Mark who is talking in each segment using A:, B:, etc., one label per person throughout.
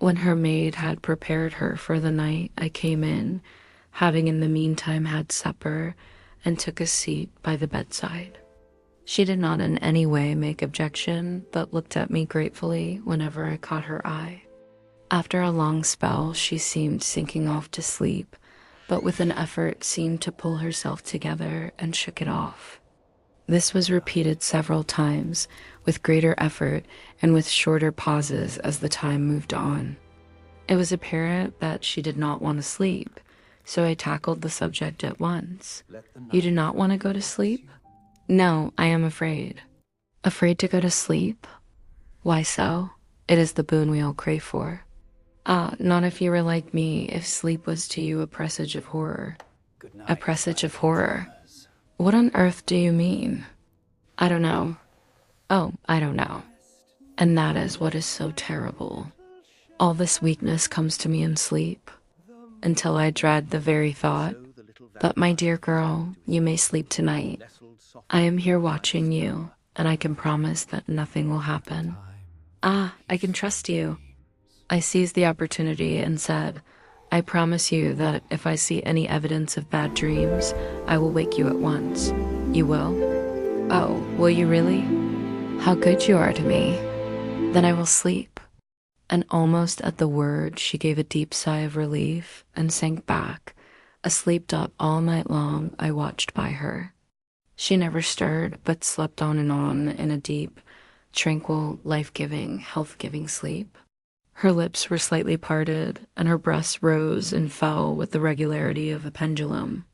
A: When her maid had prepared her for the night, I came in, having in the meantime had supper, and took a seat by the bedside. She did not in any way make objection, but looked at me gratefully whenever I caught her eye. After a long spell, she seemed sinking off to sleep, but with an effort seemed to pull herself together and shook it off. This was repeated several times, with greater effort and with shorter pauses as the time moved on. It was apparent that she did not want to sleep, so I tackled the subject at once. You do not want to go to sleep? No, I am afraid. Afraid to go to sleep? Why so? It is the boon we all crave for. Ah, not if you were like me, if sleep was to you a presage of horror. A presage of horror? What on earth do you mean? I don't know. Oh, I don't know. And that is what is so terrible. All this weakness comes to me in sleep, until I dread the very thought. But my dear girl, you may sleep tonight. I am here watching you, and I can promise that nothing will happen. Ah, I can trust you. I seized the opportunity and said, I promise you that if I see any evidence of bad dreams, I will wake you at once. You will? Oh, will you really? How good you are to me. Then I will sleep. And almost at the word, she gave a deep sigh of relief and sank back, asleep up all night long. I watched by her. She never stirred, but slept on in a deep, tranquil, life-giving, health-giving sleep. Her lips were slightly parted, and her breast rose and fell with the regularity of a pendulum.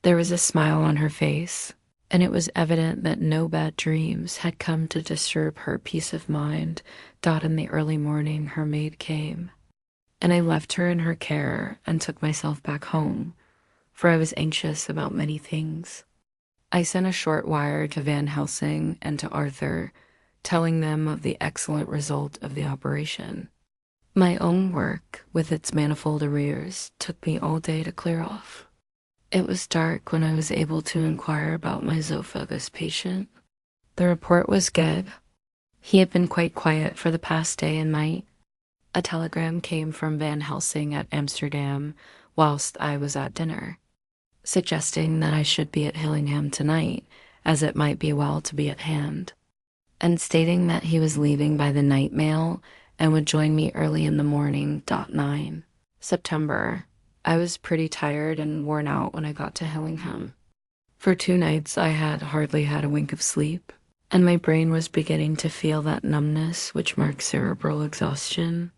A: There was a smile on her face, and it was evident that no bad dreams had come to disturb her peace of mind. In the early morning, her maid came, and I left her in her care and took myself back home, for I was anxious about many things. I sent a short wire to Van Helsing and to Arthur, telling them of the excellent result of the operation. My own work, with its manifold arrears, took me all day to clear off. It was dark when I was able to inquire about my zoophagous patient. The report was good. He had been quite quiet for the past day and night. A telegram came from Van Helsing at Amsterdam whilst I was at dinner, suggesting that I should be at Hillingham tonight, as it might be well to be at hand, and stating that he was leaving by the night mail and would join me early in the morning. 9 September. I was pretty tired and worn out when I got to Hillingham. For 2 nights I had hardly had a wink of sleep, and my brain was beginning to feel that numbness which marks cerebral exhaustion.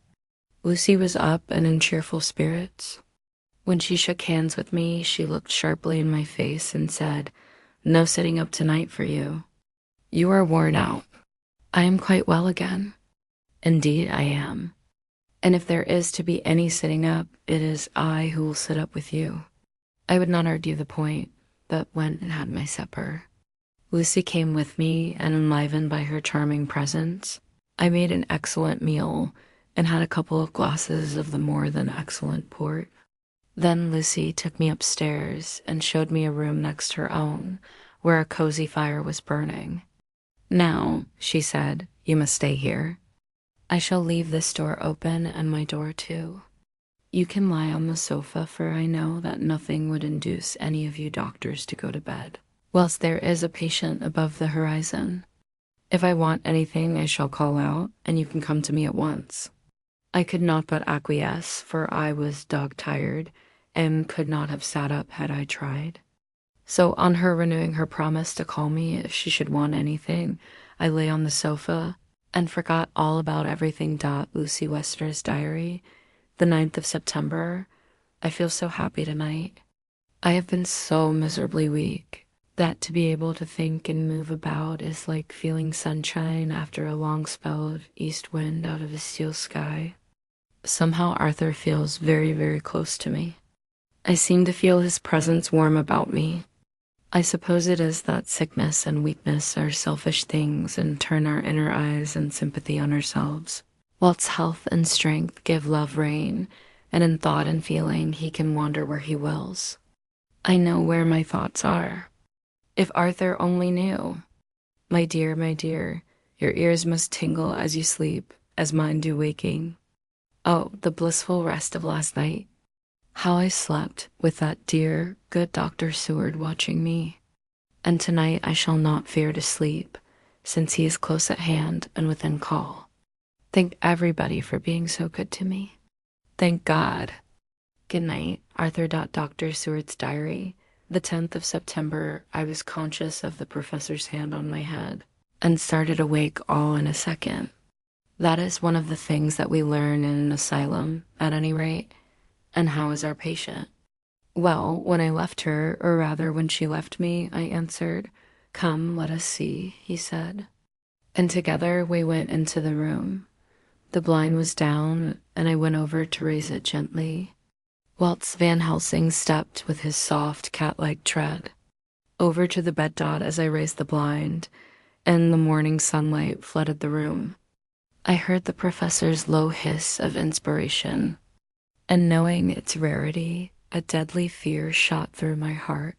A: Lucy was up and in cheerful spirits. When she shook hands with me, she looked sharply in my face and said, "No sitting up tonight for you. You are worn out." "I am quite well again." "Indeed I am. And if there is to be any sitting up, it is I who will sit up with you." I would not argue the point, but went and had my supper. Lucy came with me, and enlivened by her charming presence, I made an excellent meal and had a couple of glasses of the more than excellent port. Then Lucy took me upstairs and showed me a room next her own, where a cozy fire was burning. "Now," she said, "you must stay here. I shall leave this door open and my door too. You can lie on the sofa, for I know that nothing would induce any of you doctors to go to bed, whilst there is a patient above the horizon. If I want anything, I shall call out, and you can come to me at once." I could not but acquiesce, for I was dog-tired, and could not have sat up had I tried. So on her renewing her promise to call me if she should want anything, I lay on the sofa, and forgot all about everything. Lucy Wester's diary, the 9th of September. I feel so happy tonight. I have been so miserably weak that to be able to think and move about is like feeling sunshine after a long spell of east wind out of a steel sky. Somehow Arthur feels very, very close to me. I seem to feel his presence warm about me. I suppose it is that sickness and weakness are selfish things and turn our inner eyes and sympathy on ourselves, whilst health and strength give love rein, and in thought and feeling he can wander where he wills. I know where my thoughts are. If Arthur only knew! My dear, your ears must tingle as you sleep, as mine do waking. Oh, the blissful rest of last night. How I slept with that dear, good Dr. Seward watching me. And tonight I shall not fear to sleep, since he is close at hand and within call. Thank everybody for being so good to me. Thank God. Good night, Arthur. Dr. Seward's diary. The 10th of September, I was conscious of the professor's hand on my head and started awake all in a second. That is one of the things that we learn in an asylum, at any rate. And how is our patient? Well, when I left her, or rather when she left me, I answered, "Come, let us see," he said. And together we went into the room. The blind was down, and I went over to raise it gently, whilst Van Helsing stepped with his soft, cat-like tread over to the bed as I raised the blind, and the morning sunlight flooded the room. I heard the professor's low hiss of inspiration, and knowing its rarity, a deadly fear shot through my heart.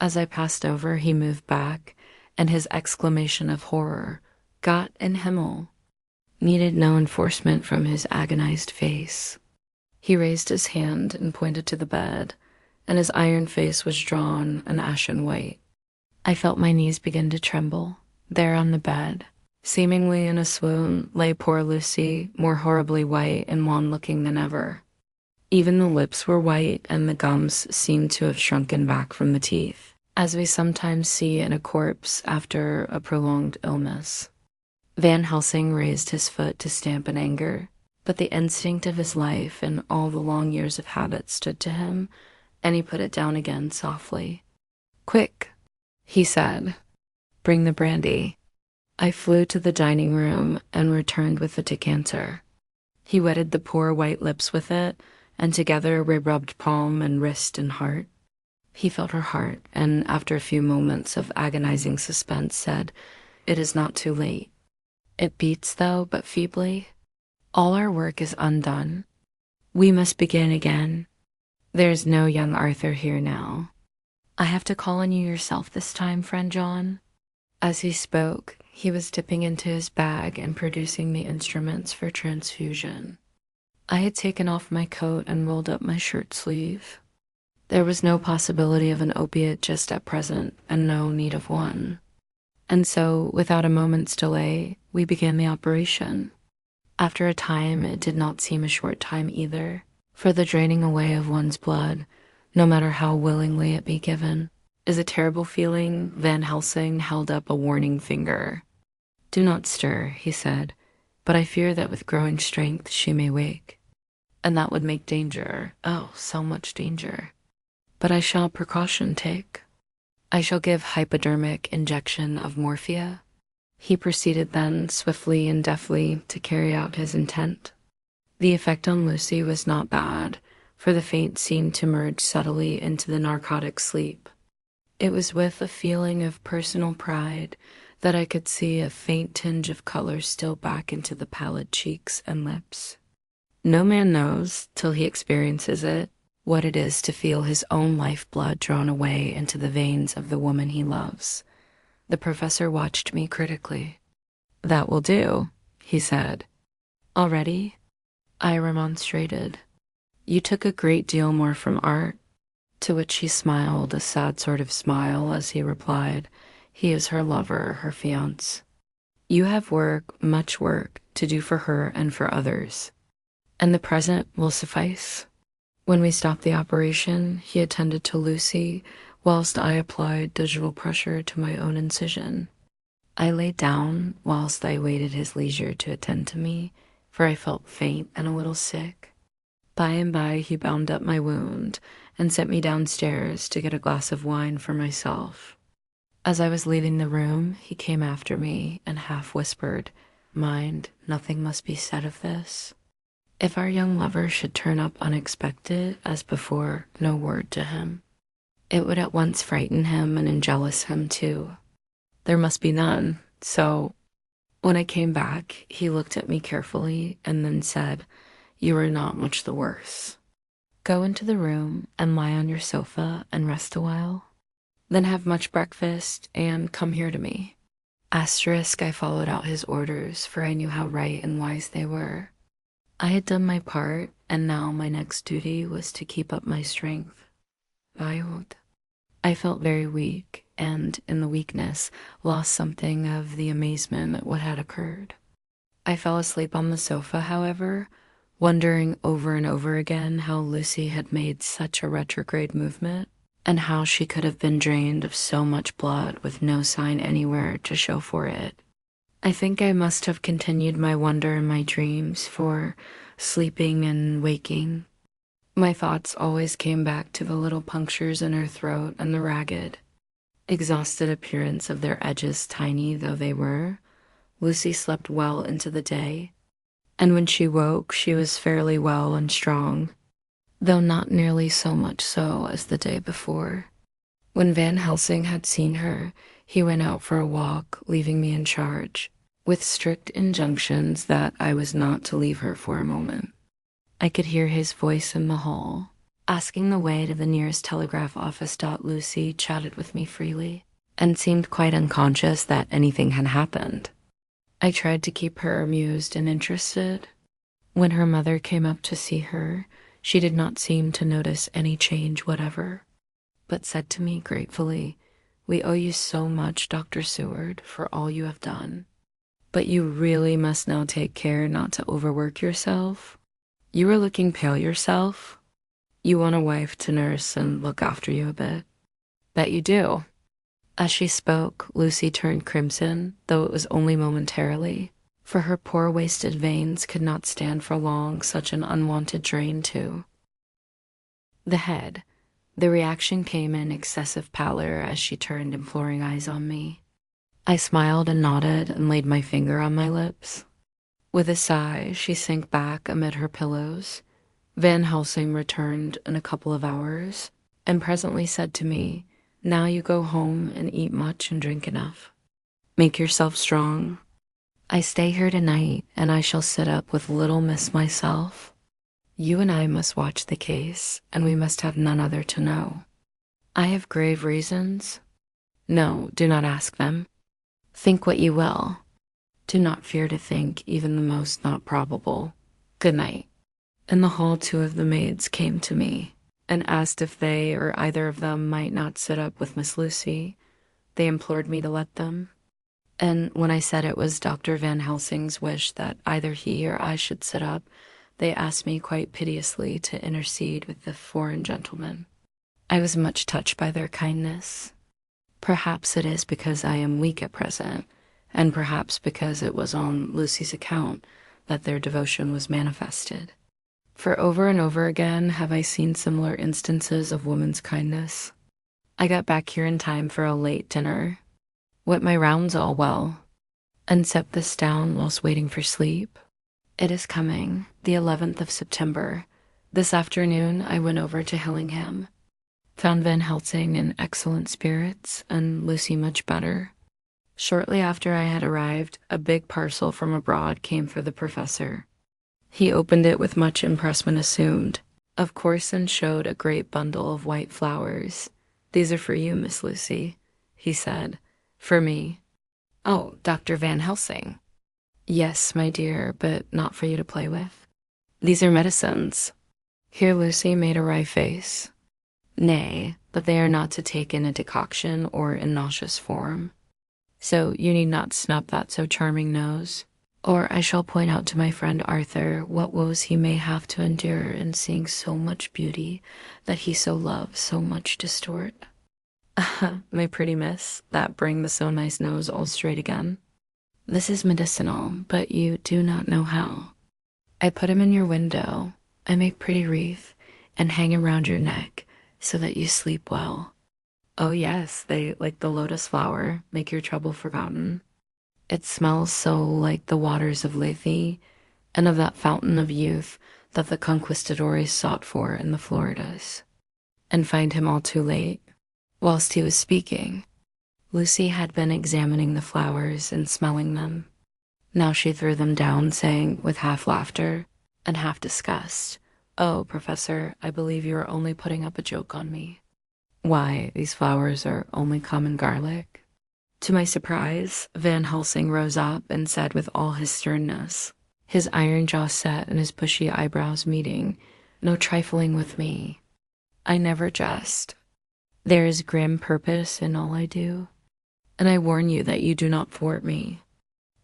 A: As I passed over, he moved back, and his exclamation of horror, "Gott in Himmel," needed no enforcement from his agonized face. He raised his hand and pointed to the bed, and his iron face was drawn an ashen white. I felt my knees begin to tremble. There on the bed, seemingly in a swoon, lay poor Lucy, more horribly white and wan-looking than ever. Even the lips were white, and the gums seemed to have shrunken back from the teeth, as we sometimes see in a corpse after a prolonged illness. Van Helsing raised his foot to stamp in anger, but the instinct of his life and all the long years of habit stood to him, and he put it down again softly. "Quick," he said. "Bring the brandy." I flew to the dining room and returned with the decanter. He wetted the poor white lips with it, and together we rubbed palm and wrist and heart. He felt her heart, and after a few moments of agonizing suspense said, "It is not too late." "It beats, though, but feebly. All our work is undone. We must begin again. There is no young Arthur here now. I have to call on you yourself this time, friend John." As he spoke, he was dipping into his bag and producing the instruments for transfusion. I had taken off my coat and rolled up my shirt sleeve. There was no possibility of an opiate just at present, and no need of one. And so, without a moment's delay, we began the operation. After a time, it did not seem a short time either, for the draining away of one's blood, no matter how willingly it be given, is a terrible feeling. Van Helsing held up a warning finger. "Do not stir," he said, "but I fear that with growing strength she may wake. And that would make danger, oh, so much danger. But I shall precaution take. I shall give hypodermic injection of morphia." He proceeded then, swiftly and deftly, to carry out his intent. The effect on Lucy was not bad, for the faint seemed to merge subtly into the narcotic sleep. It was with a feeling of personal pride that I could see a faint tinge of color steal back into the pallid cheeks and lips. No man knows, till he experiences it, what it is to feel his own lifeblood drawn away into the veins of the woman he loves. The professor watched me critically. "That will do," he said. "Already?" I remonstrated. "You took a great deal more from art." To which he smiled, a sad sort of smile, as he replied, "He is her lover, her fiancé. You have work, much work, to do for her and for others. And the present will suffice." When we stopped the operation, he attended to Lucy, whilst I applied digital pressure to my own incision. I lay down whilst I waited his leisure to attend to me, for I felt faint and a little sick. By and by he bound up my wound and sent me downstairs to get a glass of wine for myself. As I was leaving the room, he came after me and half whispered, "Mind, nothing must be said of this. If our young lover should turn up unexpected, as before, no word to him. It would at once frighten him and enjealous him too. There must be none, so—" When I came back, he looked at me carefully and then said, "You are not much the worse. Go into the room and lie on your sofa and rest a while. Then have much breakfast and come here to me." I followed out his orders, for I knew how right and wise they were. I had done my part, and now my next duty was to keep up my strength. Vajod. I felt very weak, and in the weakness, lost something of the amazement at what had occurred. I fell asleep on the sofa, however, wondering over and over again how Lucy had made such a retrograde movement, and how she could have been drained of so much blood with no sign anywhere to show for it. I think I must have continued my wonder in my dreams, for sleeping and waking, my thoughts always came back to the little punctures in her throat and the ragged, exhausted appearance of their edges, tiny though they were. Lucy slept well into the day, and when she woke, she was fairly well and strong, though not nearly so much so as the day before. When Van Helsing had seen her, he went out for a walk, leaving me in charge, with strict injunctions that I was not to leave her for a moment. I could hear his voice in the hall, asking the way to the nearest telegraph office. Lucy chatted with me freely, and seemed quite unconscious that anything had happened. I tried to keep her amused and interested. When her mother came up to see her, she did not seem to notice any change whatever, but said to me gratefully, "We owe you so much, Dr. Seward, for all you have done. But you really must now take care not to overwork yourself. You are looking pale yourself. You want a wife to nurse and look after you a bit." "Bet you do." As she spoke, Lucy turned crimson, though it was only momentarily, for her poor wasted veins could not stand for long such an unwanted drain to the head. The reaction came in excessive pallor as she turned imploring eyes on me. I smiled and nodded and laid my finger on my lips. With a sigh, she sank back amid her pillows. Van Helsing returned in a couple of hours, and presently said to me, "Now you go home and eat much and drink enough. Make yourself strong. I stay here tonight, and I shall sit up with little Miss myself. You and I must watch the case, and we must have none other to know. I have grave reasons. No, do not ask them. Think what you will. Do not fear to think even the most not probable. Good night." In the hall, two of the maids came to me and asked if they or either of them might not sit up with Miss Lucy. They implored me to let them, and when I said it was Dr. Van Helsing's wish that either he or I should sit up, they asked me quite piteously to intercede with the foreign gentleman. I was much touched by their kindness. Perhaps it is because I am weak at present, and perhaps because it was on Lucy's account that their devotion was manifested. For over and over again have I seen similar instances of woman's kindness. I got back here in time for a late dinner. Went my rounds all well, and set this down whilst waiting for sleep. It is coming, the 11th of September. This afternoon I went over to Hillingham. Found Van Helsing in excellent spirits, and Lucy much better. Shortly after I had arrived, a big parcel from abroad came for the professor. He opened it with much impressment assumed, of course, and showed a great bundle of white flowers. "These are for you, Miss Lucy," he said. "For me." "Oh, Dr. Van Helsing." "Yes, my dear, but not for you to play with. These are medicines." Here Lucy made a wry face. "Nay, but they are not to take in a decoction or in nauseous form. So you need not snub that so charming nose, or I shall point out to my friend Arthur what woes he may have to endure in seeing so much beauty that he so loves so much distort." "My pretty miss, that bring the so nice nose all straight again. This is medicinal, but you do not know how. I put him in your window. I make pretty wreath and hang around your neck so that you sleep well. Oh yes, they, like the lotus flower, make your trouble forgotten. It smells so like the waters of Lethe and of that fountain of youth that the conquistadores sought for in the Floridas, and find him all too late." Whilst he was speaking, Lucy had been examining the flowers and smelling them. Now she threw them down, saying, with half laughter and half disgust, "Oh, Professor, I believe you are only putting up a joke on me. Why, these flowers are only common garlic." To my surprise, Van Helsing rose up and said with all his sternness, his iron jaw set and his bushy eyebrows meeting. No trifling with me. I never jest. There is grim purpose in all I do, and I warn you that you do not thwart me.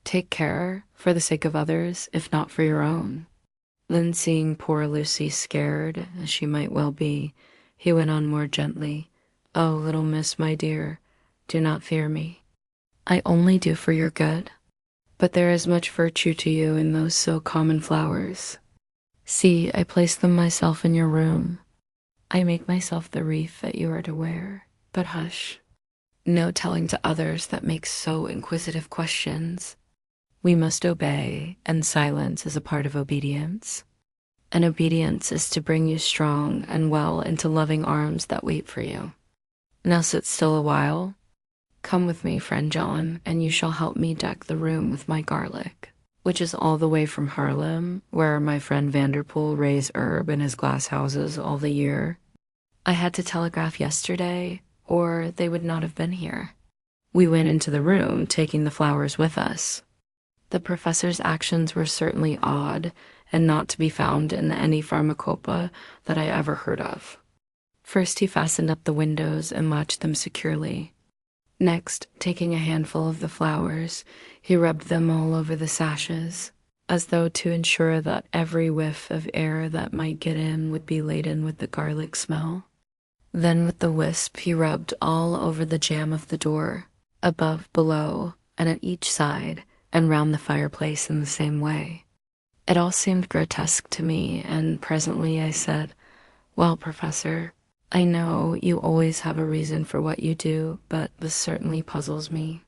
A: Take care, for the sake of others, if not for your own. Then seeing poor Lucy scared, as she might well be, he went on more gently. Oh, little miss, my dear, do not fear me. I only do for your good. But there is much virtue to you in those so common flowers. See, I place them myself in your room. I make myself the wreath that you are to wear. But hush, no telling to others that makes so inquisitive questions. We must obey, and silence is a part of obedience. And obedience is to bring you strong and well into loving arms that wait for you. Now sit still a while. Come with me, friend John, and you shall help me deck the room with my garlic, which is all the way from Haarlem, where my friend Vanderpool raised herb in his glass houses all the year. I had to telegraph yesterday, or they would not have been here. We went into the room, taking the flowers with us. The professor's actions were certainly odd, and not to be found in any pharmacopoeia that I ever heard of. First he fastened up the windows and latched them securely. Next, taking a handful of the flowers, he rubbed them all over the sashes, as though to ensure that every whiff of air that might get in would be laden with the garlic smell. Then with the wisp he rubbed all over the jamb of the door, above, below, and at each side, and round the fireplace in the same way. It all seemed grotesque to me, and presently I said, "Well, Professor, I know you always have a reason for what you do, but this certainly puzzles me.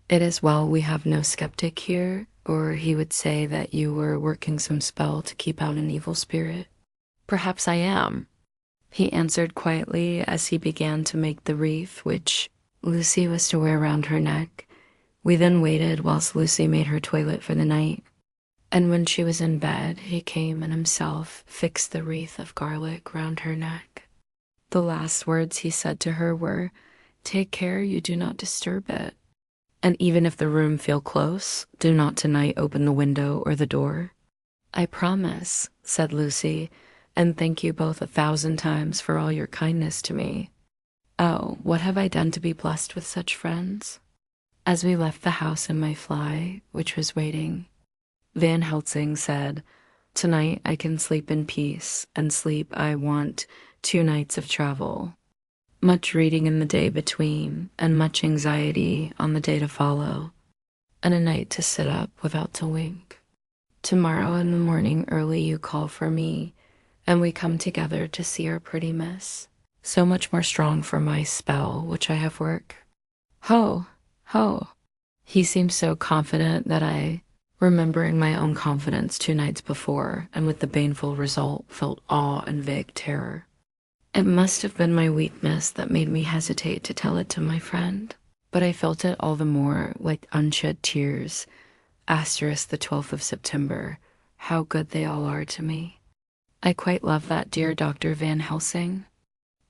A: It is well we have no skeptic here, or he would say that you were working some spell to keep out an evil spirit." "Perhaps I am," he answered quietly as he began to make the wreath which Lucy was to wear round her neck. We then waited whilst Lucy made her toilet for the night, and when she was in bed, he came and himself fixed the wreath of garlic round her neck. The last words he said to her were, "Take care you do not disturb it. And even if the room feel close, do not tonight open the window or the door." "I promise," said Lucy, "and thank you both 1,000 times for all your kindness to me. Oh, what have I done to be blessed with such friends?" As we left the house in my fly, which was waiting, Van Helsing said, "Tonight I can sleep in peace, and sleep I want 2 nights of travel. Much reading in the day between, and much anxiety on the day to follow, and a night to sit up without to wink. Tomorrow in the morning early you call for me, and we come together to see our pretty miss, so much more strong for my spell which I have work. Ho, ho." He seemed so confident that I, remembering my own confidence 2 nights before, and with the baneful result, felt awe and vague terror. It must have been my weakness that made me hesitate to tell it to my friend, but I felt it all the more like unshed tears. Asterisk the 12th of September. How good they all are to me. I quite love that dear Dr. Van Helsing.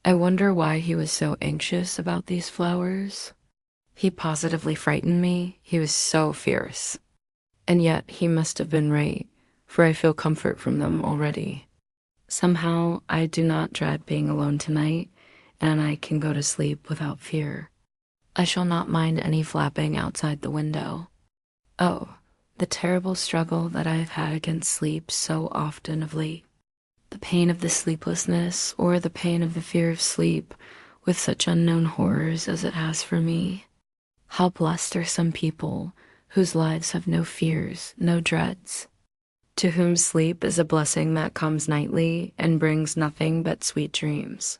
A: I wonder why he was so anxious about these flowers. He positively frightened me. He was so fierce. And yet he must have been right, for I feel comfort from them already. Somehow I do not dread being alone tonight, and I can go to sleep without fear. I shall not mind any flapping outside the window. Oh, the terrible struggle that I have had against sleep so often of late. The pain of the sleeplessness, or the pain of the fear of sleep, with such unknown horrors as it has for me. How blessed are some people whose lives have no fears, no dreads, to whom sleep is a blessing that comes nightly and brings nothing but sweet dreams.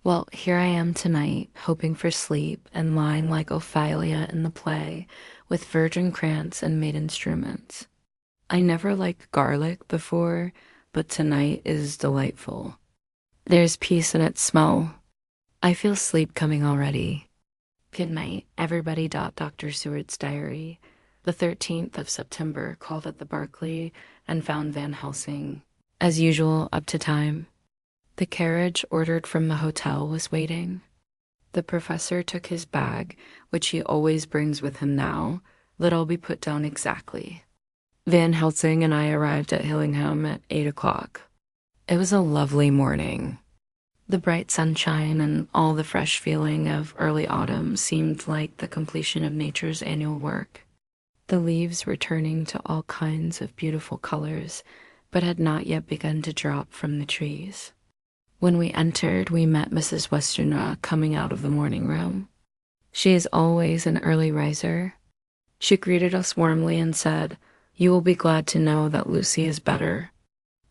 A: Well, here I am tonight, hoping for sleep and lying like Ophelia in the play, with virgin crants and maid instruments. I never liked garlic before, but tonight is delightful. There's peace in its smell. I feel sleep coming already. Good night, everybody. Dr. Seward's diary. The 13th of September, called at the Berkeley and found Van Helsing, as usual, up to time. The carriage ordered from the hotel was waiting. The professor took his bag, which he always brings with him now. Let all be put down exactly. Van Helsing and I arrived at Hillingham at 8 o'clock. It was a lovely morning. The bright sunshine and all the fresh feeling of early autumn seemed like the completion of nature's annual work. The leaves were turning to all kinds of beautiful colors, but had not yet begun to drop from the trees. When we entered, we met Mrs. Westenra coming out of the morning room. She is always an early riser. She greeted us warmly and said, "You will be glad to know that Lucy is better.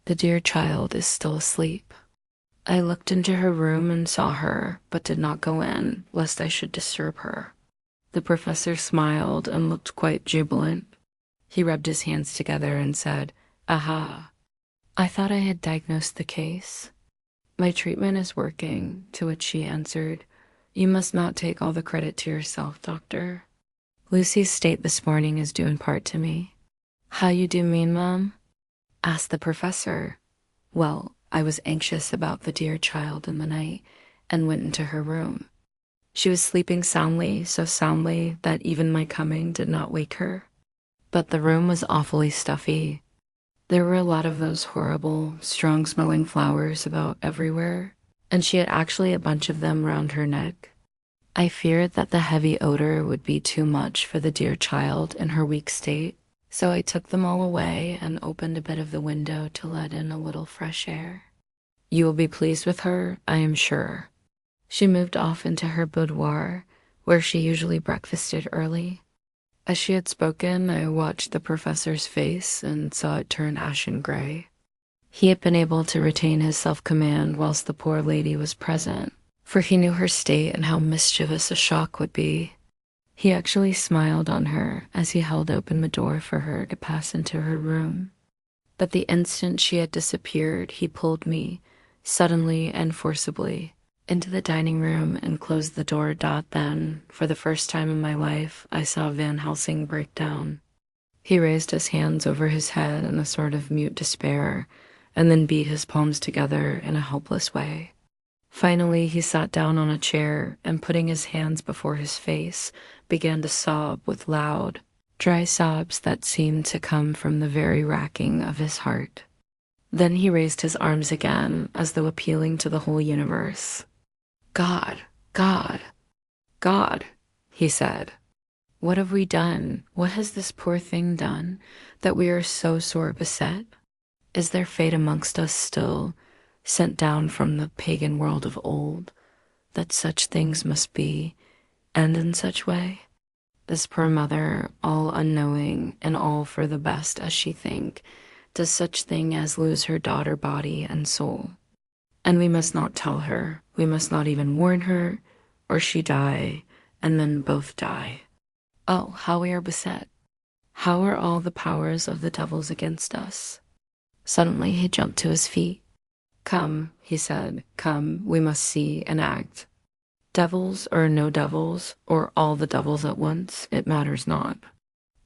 A: The dear child is still asleep." I looked into her room and saw her, but did not go in, lest I should disturb her. The professor smiled and looked quite jubilant. He rubbed his hands together and said, "Aha." I thought I had diagnosed the case. "My treatment is working," to which she answered, "You must not take all the credit to yourself, doctor. Lucy's state this morning is due in part to me." "How you do mean, ma'am?" asked the professor. Well, I was anxious about the dear child in the night and went into her room. She was sleeping soundly, so soundly that even my coming did not wake her. But the room was awfully stuffy. There were a lot of those horrible, strong-smelling flowers about everywhere, and she had actually a bunch of them round her neck. I feared that the heavy odor would be too much for the dear child in her weak state, so I took them all away and opened a bit of the window to let in a little fresh air. "You will be pleased with her, I am sure." She moved off into her boudoir, where she usually breakfasted early. As she had spoken, I watched the professor's face and saw it turn ashen gray. He had been able to retain his self-command whilst the poor lady was present, for he knew her state and how mischievous a shock would be. He actually smiled on her as he held open the door for her to pass into her room. But the instant she had disappeared, he pulled me, suddenly and forcibly, into the dining room and closed the door. Then, for the first time in my life, I saw Van Helsing break down. He raised his hands over his head in a sort of mute despair, and then beat his palms together in a helpless way. Finally, he sat down on a chair and, putting his hands before his face, began to sob with loud, dry sobs that seemed to come from the very racking of his heart. Then he raised his arms again, as though appealing to the whole universe. "God, God, God," he said. "What have we done? What has this poor thing done, that we are so sore beset? Is there fate amongst us still, sent down from the pagan world of old, that such things must be, and in such way? This poor mother, all unknowing and all for the best as she think, does such thing as lose her daughter body and soul. And we must not tell her, we must not even warn her, or she die, and then both die. Oh, how we are beset! How are all the powers of the devils against us?" Suddenly he jumped to his feet. "Come," he said, "come, we must see and act. Devils or no devils, or all the devils at once, it matters not.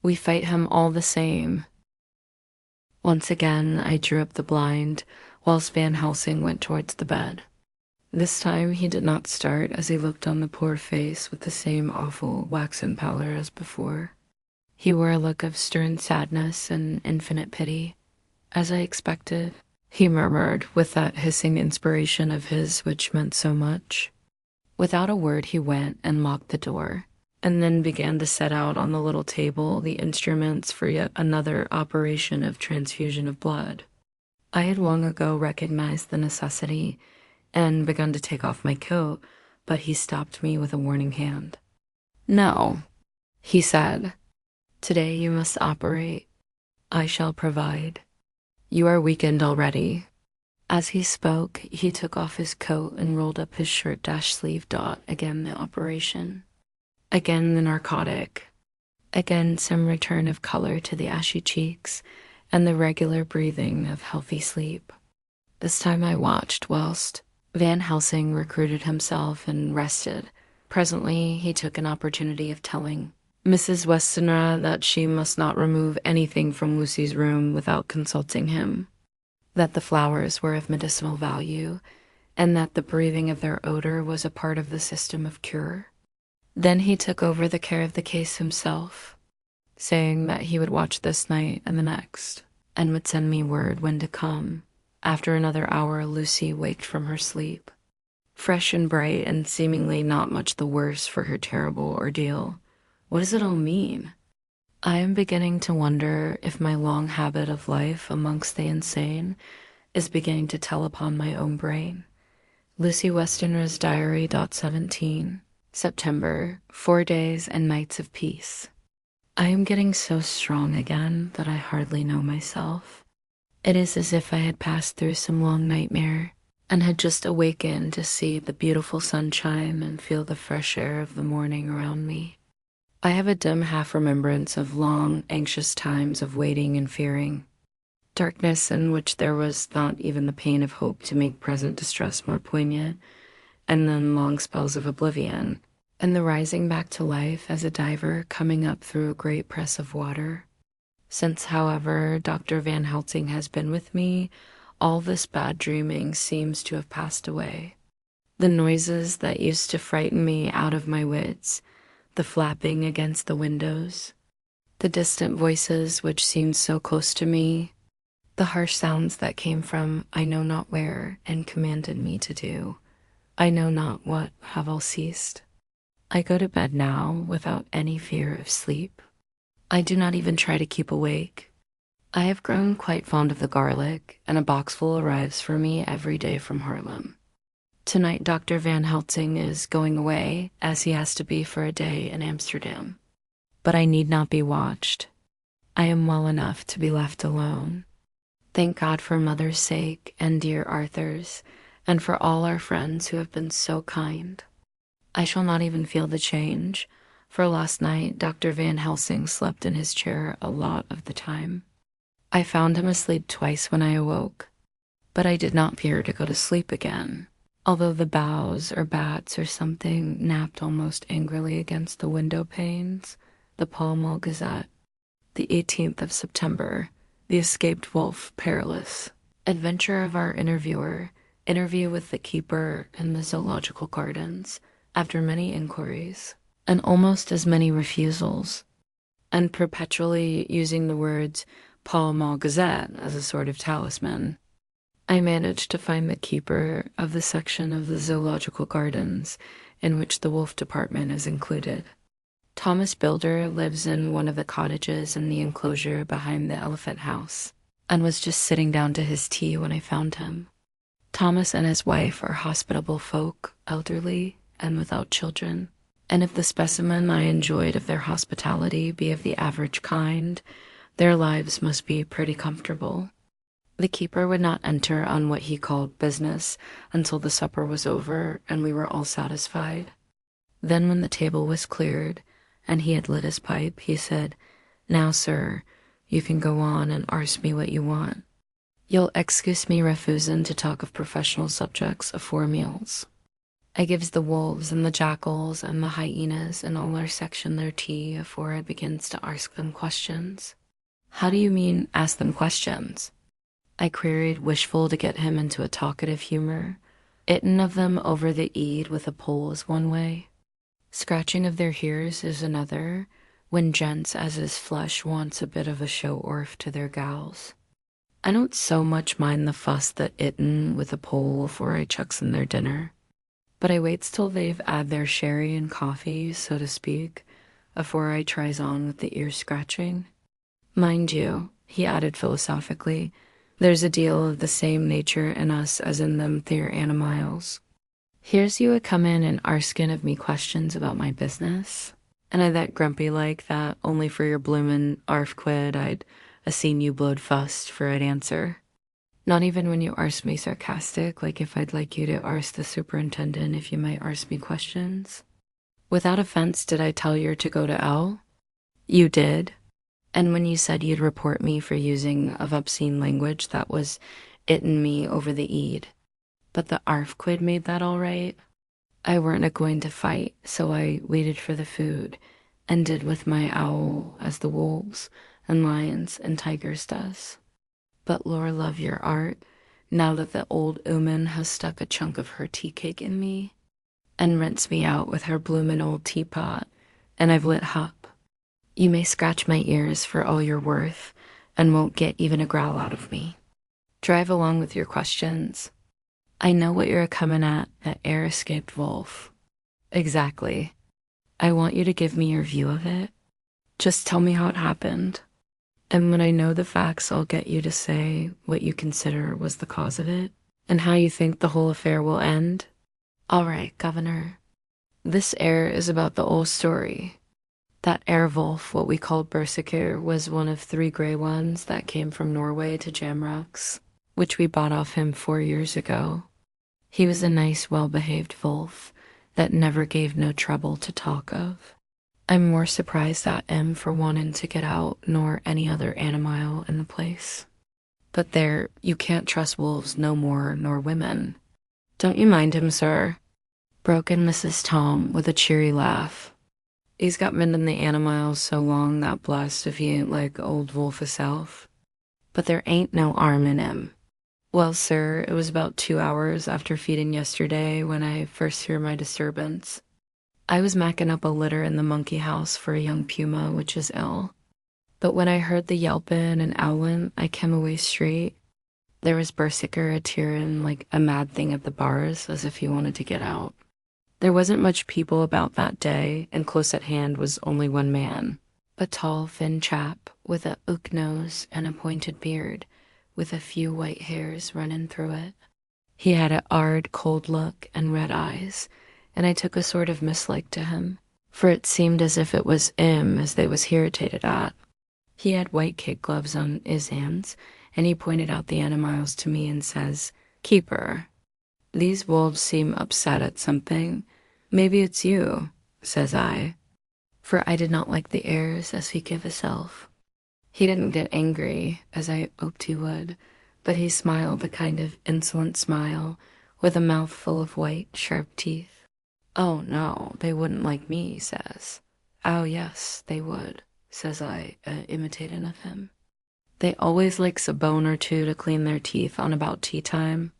A: We fight him all the same." Once again I drew up the blind, whilst Van Helsing went towards the bed. This time he did not start as he looked on the poor face with the same awful waxen pallor as before. He wore a look of stern sadness and infinite pity. "As I expected," he murmured with that hissing inspiration of his which meant so much. Without a word he went and locked the door, and then began to set out on the little table the instruments for yet another operation of transfusion of blood. I had long ago recognized the necessity and begun to take off my coat, but he stopped me with a warning hand. "No," he said. "Today you must operate. I shall provide. You are weakened already." As he spoke, he took off his coat and rolled up his shirt sleeve. Again the operation. Again the narcotic. Again some return of color to the ashy cheeks and the regular breathing of healthy sleep. This time I watched whilst Van Helsing recruited himself and rested. Presently he took an opportunity of telling Mrs. Westenra that she must not remove anything from Lucy's room without consulting him, that the flowers were of medicinal value, and that the breathing of their odor was a part of the system of cure. Then he took over the care of the case himself. saying that he would watch this night and the next, and would send me word when to come. After another hour, Lucy waked from her sleep, fresh and bright and seemingly not much the worse for her terrible ordeal. What does it all mean? I am beginning to wonder if my long habit of life amongst the insane is beginning to tell upon my own brain. Lucy Westenra's Diary. 17, September, 4 days and nights of peace. I am getting so strong again that I hardly know myself. It is as if I had passed through some long nightmare and had just awakened to see the beautiful sunshine and feel the fresh air of the morning around me. I have a dim half-remembrance of long, anxious times of waiting and fearing, darkness in which there was not even the pain of hope to make present distress more poignant, and then long spells of oblivion, and the rising back to life as a diver coming up through a great press of water. Since, however, Dr. Van Helsing has been with me, all this bad dreaming seems to have passed away. The noises that used to frighten me out of my wits, the flapping against the windows, the distant voices which seemed so close to me, the harsh sounds that came from I know not where and commanded me to do, I know not what, have all ceased. I go to bed now without any fear of sleep. I do not even try to keep awake. I have grown quite fond of the garlic, and a boxful arrives for me every day from Haarlem. Tonight, Dr. Van Helsing is going away, as he has to be for a day in Amsterdam. But I need not be watched. I am well enough to be left alone. Thank God for Mother's sake and dear Arthur's, and for all our friends who have been so kind. I shall not even feel the change, for last night Dr. Van Helsing slept in his chair a lot of the time. I found him asleep twice when I awoke, but I did not fear to go to sleep again, although the boughs or bats or something napped almost angrily against the window panes. The Pall Mall Gazette, the 18th of September, The Escaped Wolf, Perilous. Adventure of our interviewer, interview with the keeper in the zoological gardens, after many inquiries, and almost as many refusals, and perpetually using the words Pall Mall Gazette as a sort of talisman. I managed to find the keeper of the section of the zoological gardens in which the wolf department is included. Thomas Builder lives in one of the cottages in the enclosure behind the elephant house, and was just sitting down to his tea when I found him. Thomas and his wife are hospitable folk, elderly, and without children, and if the specimen I enjoyed of their hospitality be of the average kind, their lives must be pretty comfortable. The keeper would not enter on what he called business until the supper was over and we were all satisfied. Then when the table was cleared, and he had lit his pipe, he said, "Now, sir, you can go on and arst me what you want. You'll excuse me refusin' to talk of professional subjects afore meals." I gives the wolves and the jackals and the hyenas in all our section their tea afore I begins to ask them questions. "How do you mean, ask them questions?" I queried, wishful to get him into a talkative humor. "Itten of them over the eed with a pole is one way. Scratching of their hears is another, when gents as is flesh wants a bit of a show orf to their gals. I don't so much mind the fuss that itten with a pole afore I chucks in their dinner, but I waits till they've 'ad their sherry and coffee, so to speak, afore I tries on with the ear scratching. Mind you," he added philosophically, "there's a deal of the same nature in us as in them theer animiles. Here's you a come in and arskin of me questions about my business, and I that grumpy like that only for your bloomin' arf quid I'd a seen you blowed fust for I'd answer. Not even when you arst me sarcastic, like if I'd like you to arst the superintendent if you might arst me questions. Without offense, did I tell yer to go to L? You did. And when you said you'd report me for using of obscene language, that was itten me over the eed. But the arf quid made that all right. I weren't a-going to fight, so I waited for the food, and did with my owl as the wolves and lions and tigers does. But Lord love your art, now that the old ooman has stuck a chunk of her tea cake in me, and rinsed me out with her bloomin' old teapot, and I've lit hup. You may scratch my ears for all you're worth and won't get even a growl out of me. Drive along with your questions. I know what you're coming at, that air-escaped wolf. Exactly. I want you to give me your view of it. Just tell me how it happened. And when I know the facts, I'll get you to say what you consider was the cause of it and how you think the whole affair will end. All right, Governor. This air is about the old story. That airwolf, what we called Berserker, was one of 3 gray ones that came from Norway to Jamrocks, which we bought off him 4 years ago. He was a nice, well-behaved wolf that never gave no trouble to talk of. I'm more surprised at him for wanting to get out nor any other animile in the place. But there, you can't trust wolves no more nor women. Don't you mind him, sir? Broke in Mrs. Tom with a cheery laugh. He's got mending the animals so long that blessed if he ain't like old wolf hisself. But there ain't no arm in him. Well, sir, it was about 2 hours after feeding yesterday when I first hear my disturbance. I was macking up a litter in the monkey house for a young puma which is ill. But when I heard the yelping and owling, I came away straight. There was Berserker a-tearing like a mad thing at the bars as if he wanted to get out. There wasn't much people about that day, and close at hand was only one man, a tall, thin chap with a hook nose and a pointed beard, with a few white hairs running through it. He had a hard, cold look and red eyes, and I took a sort of mislike to him, for it seemed as if it was him as they was irritated at. He had white kid gloves on his hands, and he pointed out the animals to me and says, "Keeper, these wolves seem upset at something. Maybe it's you," says I, for I did not like the airs as he gave himself. He didn't get angry, as I hoped he would, but he smiled a kind of insolent smile, with a mouth full of white, sharp teeth. "Oh, no, they wouldn't like me," he says. "Oh, yes, they would," says I, imitating of him. "They always likes a bone or two to clean their teeth on about tea time."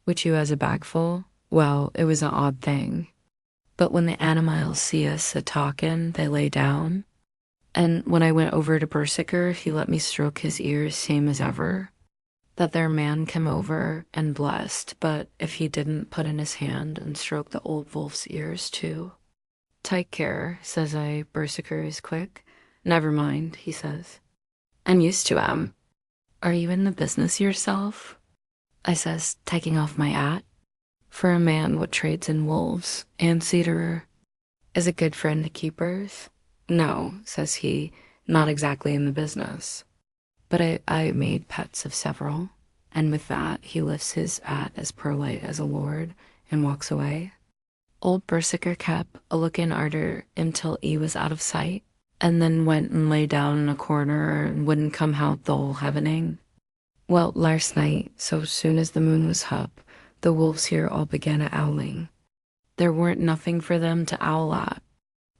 A: "Which you has a bagful?" Well, it was an odd thing. But when the animals see us a-talkin', they lay down. And when I went over to Berserker, he let me stroke his ears same as ever. That there man came over and blessed, but if he didn't put in his hand and stroke the old wolf's ears too. "Take care," says I, "Berserker is quick." "Never mind," he says. "I'm used to 'em." "Are you in the business yourself?" I says, taking off my hat. "For a man what trades in wolves, and Cederer, is a good friend to keepers?" "No," says he, "not exactly in the business. But I made pets of several." And with that, he lifts his hat as polite as a lord and walks away. Old Berserker kept a looking arter until he was out of sight, and then went and lay down in a corner and wouldn't come out the whole evening. Well, last night, so soon as the moon was up, the wolves here all began a-owling. There weren't nothing for them to owl at.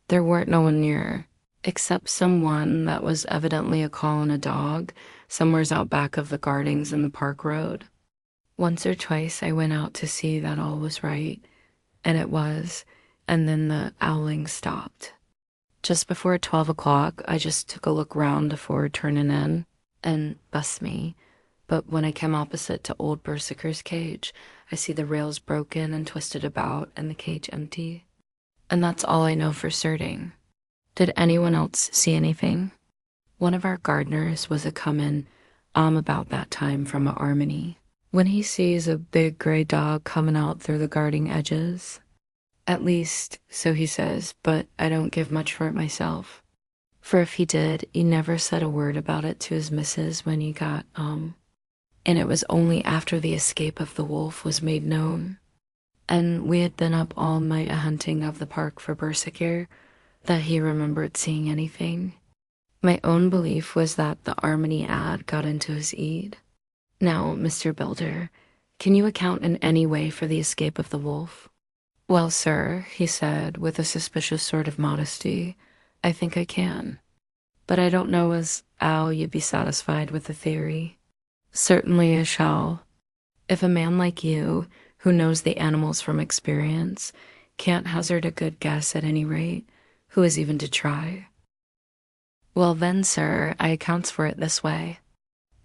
A: There weren't no one near, except some one that was evidently a-calling a dog, somewheres out back of the gardings in the park road. Once or twice I went out to see that all was right, and it was, and then the owling stopped. Just before 12 o'clock, I just took a look round afore turning in, and bust me. But when I came opposite to old Berserker's cage, I see the rails broken and twisted about and the cage empty. And that's all I know for certain. Did anyone else see anything? One of our gardeners was a-comin' about that time from a Armony, when he sees a big gray dog comin' out through the garden edges. At least, so he says, but I don't give much for it myself. For if he did, he never said a word about it to his missus when he got, and it was only after the escape of the wolf was made known, and we had been up all night a-hunting of the park for Berserker, that he remembered seeing anything. My own belief was that the Armony ad got into his head. Now, Mr. Builder, can you account in any way for the escape of the wolf? Well, sir, he said with a suspicious sort of modesty, I think I can. But I don't know as how you'd be satisfied with the theory. Certainly I shall. If a man like you, who knows the animals from experience, can't hazard a good guess at any rate, who is even to try? Well then, sir, I accounts for it this way.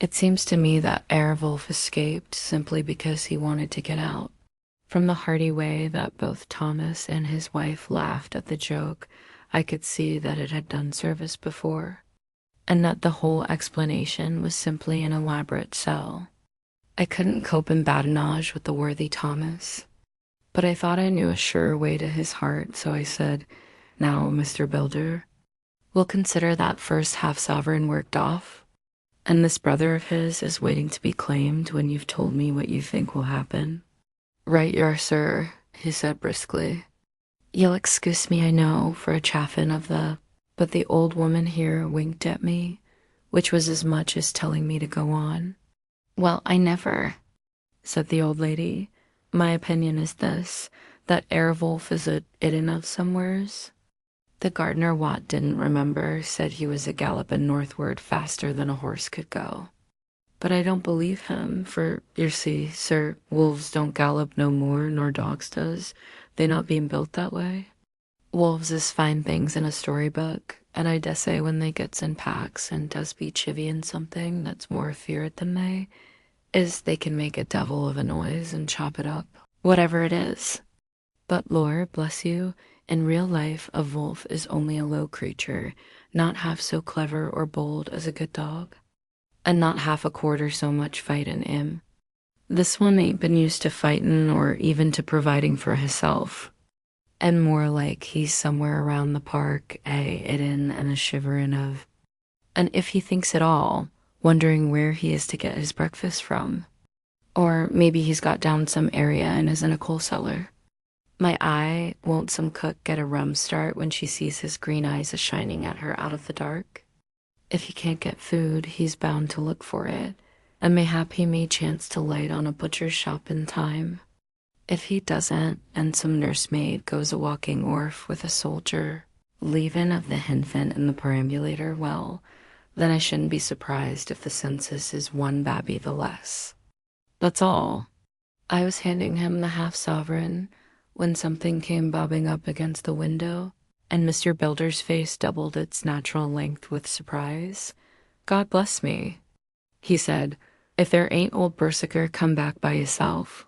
A: It seems to me that Airwolf escaped simply because he wanted to get out. From the hearty way that both Thomas and his wife laughed at the joke, I could see that it had done service before, and that the whole explanation was simply an elaborate sell. I couldn't cope in badinage with the worthy Thomas, but I thought I knew a sure way to his heart, so I said, "Now, Mr. Builder, we'll consider that first half-sovereign worked off, and this brother of his is waiting to be claimed when you've told me what you think will happen." "Right you are, sir," he said briskly. "You'll excuse me, I know, for a chaffin' of the—" But the old woman here winked at me, which was as much as telling me to go on. "Well, I never," said the old lady. "My opinion is this, that Airwolf is a idden of somewheres. The gardener Watt didn't remember, said he was a gallopin' northward faster than a horse could go. But I don't believe him, for, you see, sir, wolves don't gallop no more nor dogs does, they not being built that way. Wolves is fine things in a storybook, and I dessay when they gets in packs and does be chivvying something that's more feared than they can make a devil of a noise and chop it up, whatever it is. But Lord bless you, in real life a wolf is only a low creature, not half so clever or bold as a good dog, and not half a quarter so much fightin' him. This one ain't been used to fightin' or even to providing for hisself, and more like he's somewhere around the park, idden and a shiverin' of, and if he thinks at all, wondering where he is to get his breakfast from. Or maybe he's got down some area and is in a coal cellar. My eye, won't some cook get a rum start when she sees his green eyes a-shining at her out of the dark? If he can't get food, he's bound to look for it, and mayhap he may chance to light on a butcher's shop in time. If he doesn't, and some nursemaid goes a-walking orf with a soldier, leavin' of the hinfant in the perambulator, well, then I shouldn't be surprised if the census is one babby the less. That's all." I was handing him the half-sovereign when something came bobbing up against the window, and Mr. Builder's face doubled its natural length with surprise. "God bless me," he said, "if there ain't old Berserker come back by hisself."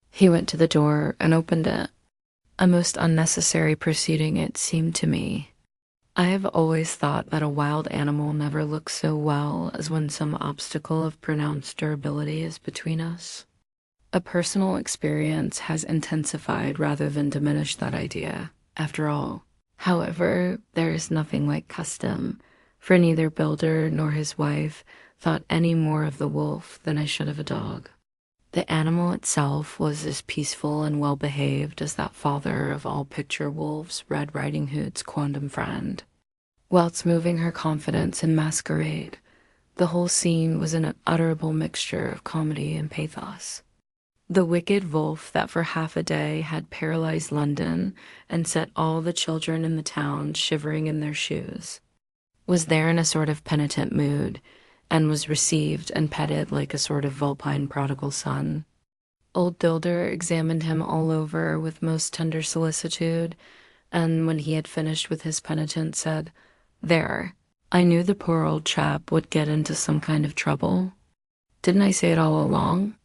A: He went to the door and opened it. A most unnecessary proceeding, it seemed to me. I have always thought that a wild animal never looks so well as when some obstacle of pronounced durability is between us. A personal experience has intensified rather than diminished that idea, after all. However, there is nothing like custom, for neither Builder nor his wife thought any more of the wolf than I should of a dog. The animal itself was as peaceful and well-behaved as that father of all picture wolves, Red Riding Hood's quondam friend. Whilst moving her confidence in masquerade, the whole scene was an unutterable mixture of comedy and pathos. The wicked wolf that for half a day had paralyzed London and set all the children in the town shivering in their shoes was there in a sort of penitent mood, and was received and petted like a sort of vulpine prodigal son. Old Builder examined him all over with most tender solicitude, and when he had finished with his penitence said, "There, I knew the poor old chap would get into some kind of trouble. Didn't I say it all along?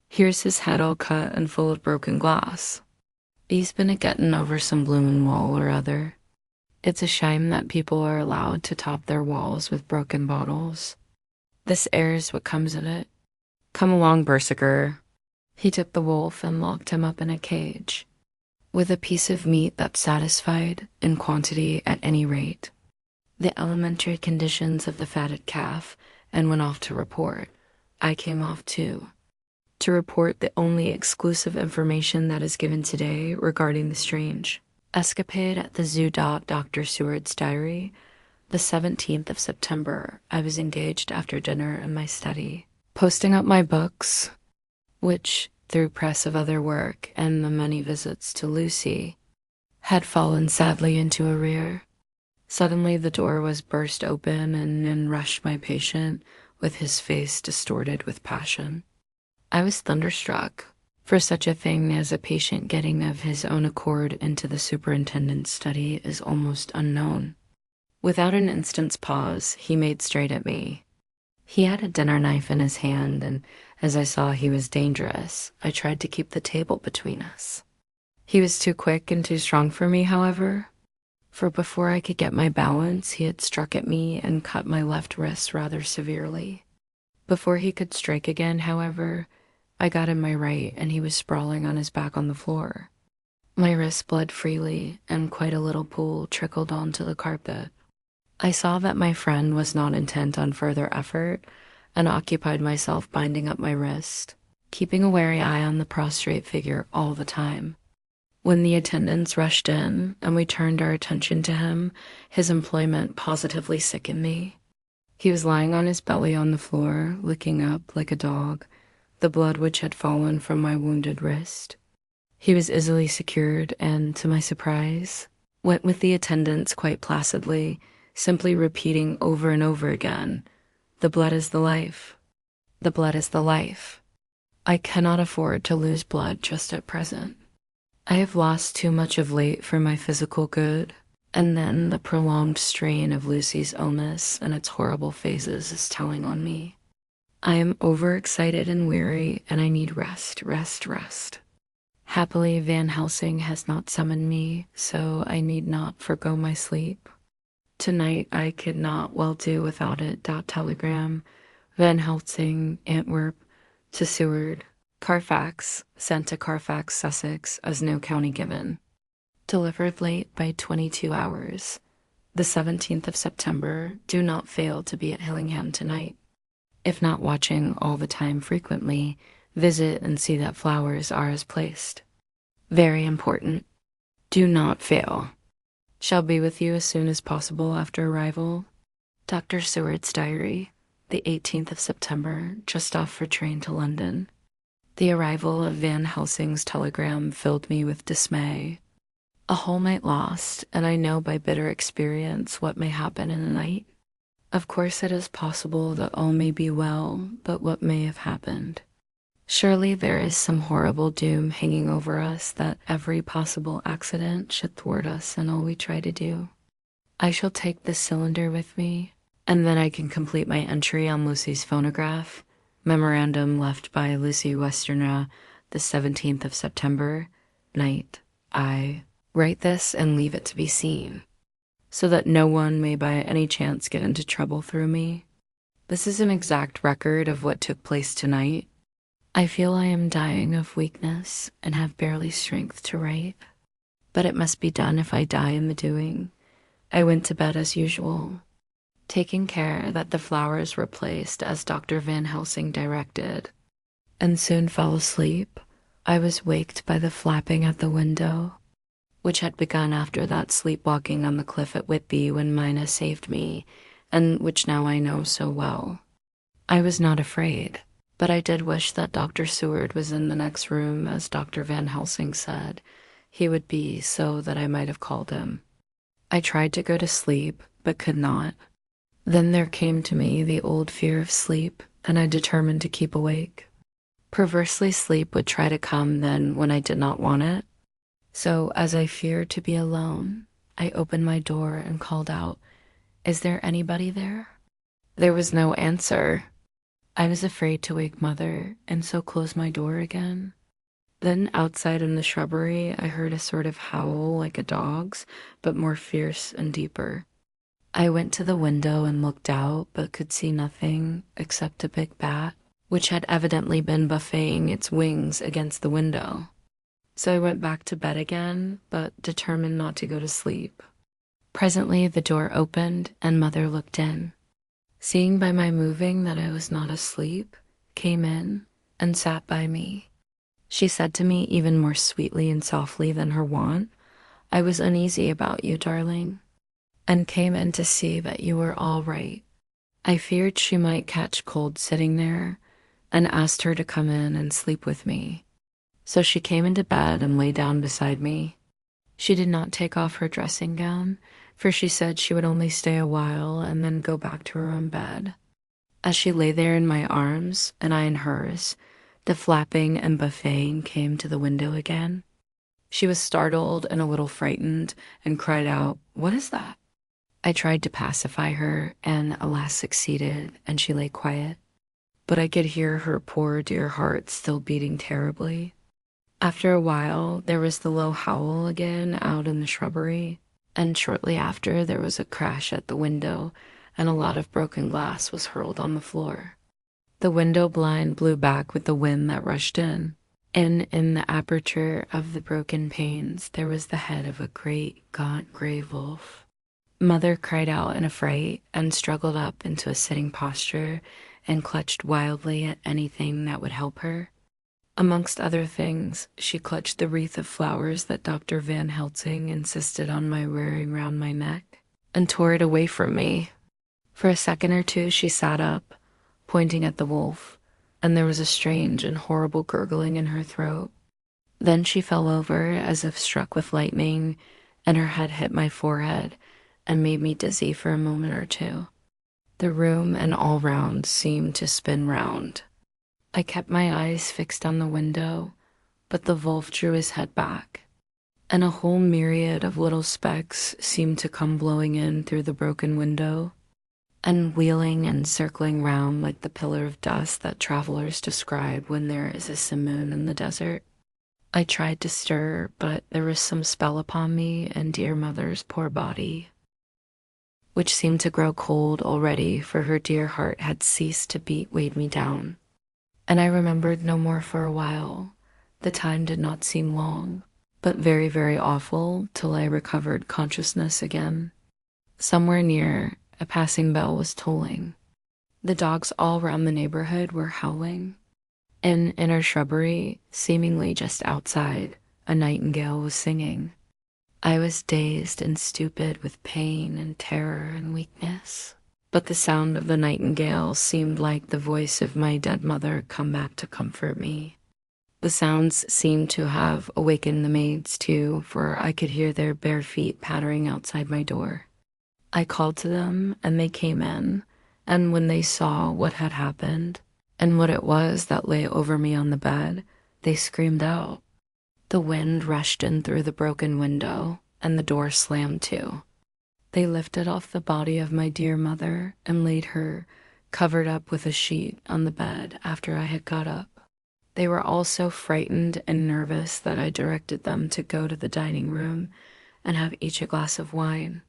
A: Here's his head all cut and full of broken glass. He's been a-getting over some bloomin' wall or other. It's a shame that people are allowed to top their walls with broken bottles. This air's what comes of it. Come along, Berserker." He took the wolf and locked him up in a cage, with a piece of meat that satisfied, in quantity at any rate, the elementary conditions of the fatted calf, and went off to report. I came off too, to report the only exclusive information that is given today regarding the strange escapade at the zoo. Dr. Seward's diary. The 17th of September, I was engaged after dinner in my study, posting up my books, which, through press of other work and the many visits to Lucy, had fallen sadly into arrear. Suddenly the door was burst open, and in rushed my patient, with his face distorted with passion. I was thunderstruck, for such a thing as a patient getting of his own accord into the superintendent's study is almost unknown. Without an instant's pause, he made straight at me. He had a dinner knife in his hand, and as I saw he was dangerous, I tried to keep the table between us. He was too quick and too strong for me, however, for before I could get my balance, he had struck at me and cut my left wrist rather severely. Before he could strike again, however, I got in my right and he was sprawling on his back on the floor. My wrist bled freely and quite a little pool trickled onto the carpet. I saw that my friend was not intent on further effort and occupied myself binding up my wrist, keeping a wary eye on the prostrate figure all the time. When the attendants rushed in and we turned our attention to him, his employment positively sickened me. He was lying on his belly on the floor, licking up like a dog, the blood which had fallen from my wounded wrist. He was easily secured and, to my surprise, went with the attendants quite placidly, simply repeating over and over again, "The blood is the life. The blood is the life. I cannot afford to lose blood just at present. I have lost too much of late for my physical good, and then the prolonged strain of Lucy's illness and its horrible phases is telling on me. I am overexcited and weary, and I need rest, rest, rest. Happily, Van Helsing has not summoned me, so I need not forgo my sleep. Tonight I could not well do without it. Telegram, Van Helsing, Antwerp, to Seward, Carfax, sent to Carfax, Sussex, as no county given. Delivered late by 22 hours. The 17th of September. Do not fail to be at Hillingham tonight. If not watching all the time frequently, visit and see that flowers are as placed. Very important. Do not fail. Shall be with you as soon as possible after arrival. Dr. Seward's diary, the 18th of September, just off for train to London. The arrival of Van Helsing's telegram filled me with dismay. A whole night lost, and I know by bitter experience what may happen in a night. Of course it is possible that all may be well, but what may have happened? Surely there is some horrible doom hanging over us that every possible accident should thwart us in all we try to do. I shall take this cylinder with me, and then I can complete my entry on Lucy's phonograph. Memorandum left by Lucy Westerner, the 17th of September, night. I write this and leave it to be seen, so that no one may by any chance get into trouble through me. This is an exact record of what took place tonight. I feel I am dying of weakness and have barely strength to write, but it must be done if I die in the doing. I went to bed as usual, taking care that the flowers were placed as Dr. Van Helsing directed, and soon fell asleep. I was waked by the flapping at the window, which had begun after that sleepwalking on the cliff at Whitby when Mina saved me, and which now I know so well. I was not afraid, but I did wish that Dr. Seward was in the next room, as Dr. Van Helsing said he would be, so that I might have called him. I tried to go to sleep, but could not. Then there came to me the old fear of sleep, and I determined to keep awake. Perversely, sleep would try to come then when I did not want it. So, as I feared to be alone, I opened my door and called out, "Is there anybody there?" There was no answer. I was afraid to wake Mother, and so closed my door again. Then outside in the shrubbery, I heard a sort of howl like a dog's, but more fierce and deeper. I went to the window and looked out, but could see nothing except a big bat, which had evidently been buffeting its wings against the window. So I went back to bed again, but determined not to go to sleep. Presently the door opened, and Mother looked in. Seeing by my moving that I was not asleep, came in and sat by me. She said to me even more sweetly and softly than her wont, "I was uneasy about you, darling, and came in to see that you were all right. I feared she might catch cold sitting there, and asked her to come in and sleep with me. So she came into bed and lay down beside me. She did not take off her dressing gown, for she said she would only stay a while and then go back to her own bed. As she lay there in my arms, and I in hers, the flapping and buffeting came to the window again. She was startled and a little frightened, and cried out, "What is that?" I tried to pacify her and alas succeeded, and she lay quiet. But I could hear her poor dear heart still beating terribly. After a while, there was the low howl again out in the shrubbery, and shortly after, there was a crash at the window, and a lot of broken glass was hurled on the floor. The window blind blew back with the wind that rushed in, and in the aperture of the broken panes, there was the head of a great, gaunt gray wolf. Mother cried out in affright and struggled up into a sitting posture and clutched wildly at anything that would help her. Amongst other things, she clutched the wreath of flowers that Dr. Van Helsing insisted on my wearing round my neck and tore it away from me. For a second or two, she sat up, pointing at the wolf, and there was a strange and horrible gurgling in her throat. Then she fell over as if struck with lightning, and her head hit my forehead and made me dizzy for a moment or two. The room and all round seemed to spin round. I kept my eyes fixed on the window, but the wolf drew his head back, and a whole myriad of little specks seemed to come blowing in through the broken window, and wheeling and circling round like the pillar of dust that travelers describe when there is a simoon in the desert. I tried to stir, but there was some spell upon me and dear mother's poor body, which seemed to grow cold already, for her dear heart had ceased to beat, weighed me down. And I remembered no more for a while. The time did not seem long, but very, very awful, till I recovered consciousness again. Somewhere near, a passing bell was tolling. The dogs all round the neighborhood were howling. And in our shrubbery, seemingly just outside, a nightingale was singing. I was dazed and stupid with pain and terror and weakness, but the sound of the nightingale seemed like the voice of my dead mother come back to comfort me. The sounds seemed to have awakened the maids too, for I could hear their bare feet pattering outside my door. I called to them, and they came in, and when they saw what had happened, and what it was that lay over me on the bed, they screamed out. The wind rushed in through the broken window, and the door slammed to. They lifted off the body of my dear mother and laid her, covered up with a sheet, on the bed after I had got up. They were all so frightened and nervous that I directed them to go to the dining room and have each a glass of wine.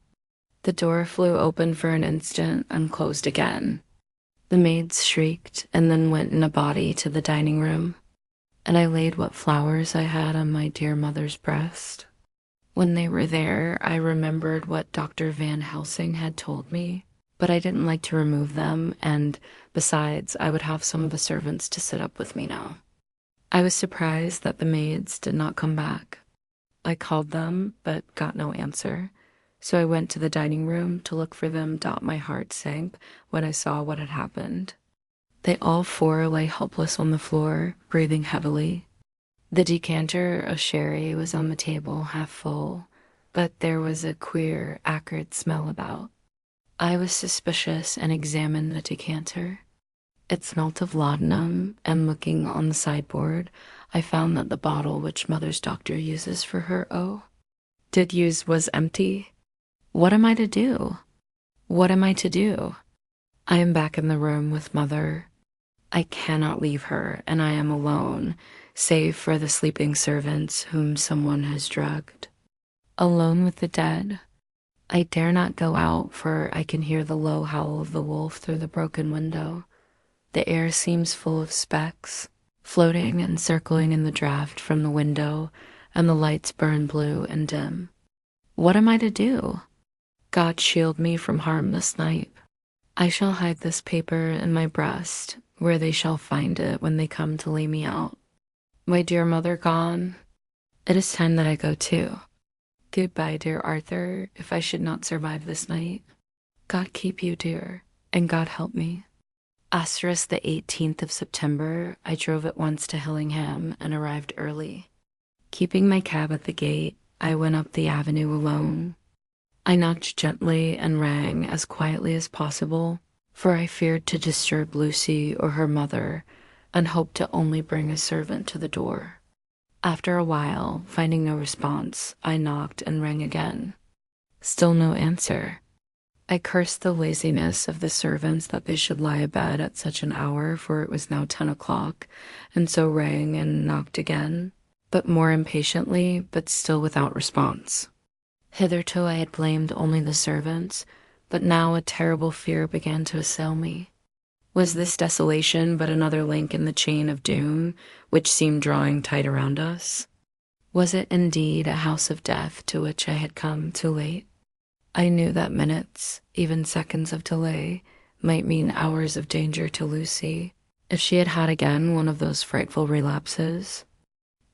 A: The door flew open for an instant and closed again. The maids shrieked and then went in a body to the dining room, and I laid what flowers I had on my dear mother's breast. When they were there, I remembered what Dr. Van Helsing had told me, but I didn't like to remove them, and besides, I would have some of the servants to sit up with me now. I was surprised that the maids did not come back. I called them, but got no answer, so I went to the dining room to look for them. My heart sank when I saw what had happened. They all four lay helpless on the floor, breathing heavily. The decanter of sherry was on the table, half full, but there was a queer, acrid smell about. I was suspicious and examined the decanter. It smelt of laudanum, and looking on the sideboard, I found that the bottle which Mother's doctor uses for her was empty. What am I to do? What am I to do? I am back in the room with Mother. I cannot leave her, and I am alone, save for the sleeping servants whom someone has drugged. Alone with the dead. I dare not go out, for I can hear the low howl of the wolf through the broken window. The air seems full of specks, floating and circling in the draught from the window, and the lights burn blue and dim. What am I to do? God shield me from harm this night. I shall hide this paper in my breast, where they shall find it when they come to lay me out. My dear mother gone, it is time that I go too. Goodbye, dear Arthur, if I should not survive this night. God keep you, dear, and God help me. Asterisk the 18th of September, I drove at once to Hillingham and arrived early. Keeping my cab at the gate, I went up the avenue alone. I knocked gently and rang as quietly as possible, for I feared to disturb Lucy or her mother, and hoped to only bring a servant to the door. After a while, finding no response, I knocked and rang again. Still no answer. I cursed the laziness of the servants that they should lie abed at such an hour, for it was now 10 o'clock, and so rang and knocked again, but more impatiently, but still without response. Hitherto I had blamed only the servants, but now a terrible fear began to assail me. Was this desolation but another link in the chain of doom which seemed drawing tight around us? Was it indeed a house of death to which I had come too late? I knew that minutes, even seconds of delay, might mean hours of danger to Lucy if she had had again one of those frightful relapses.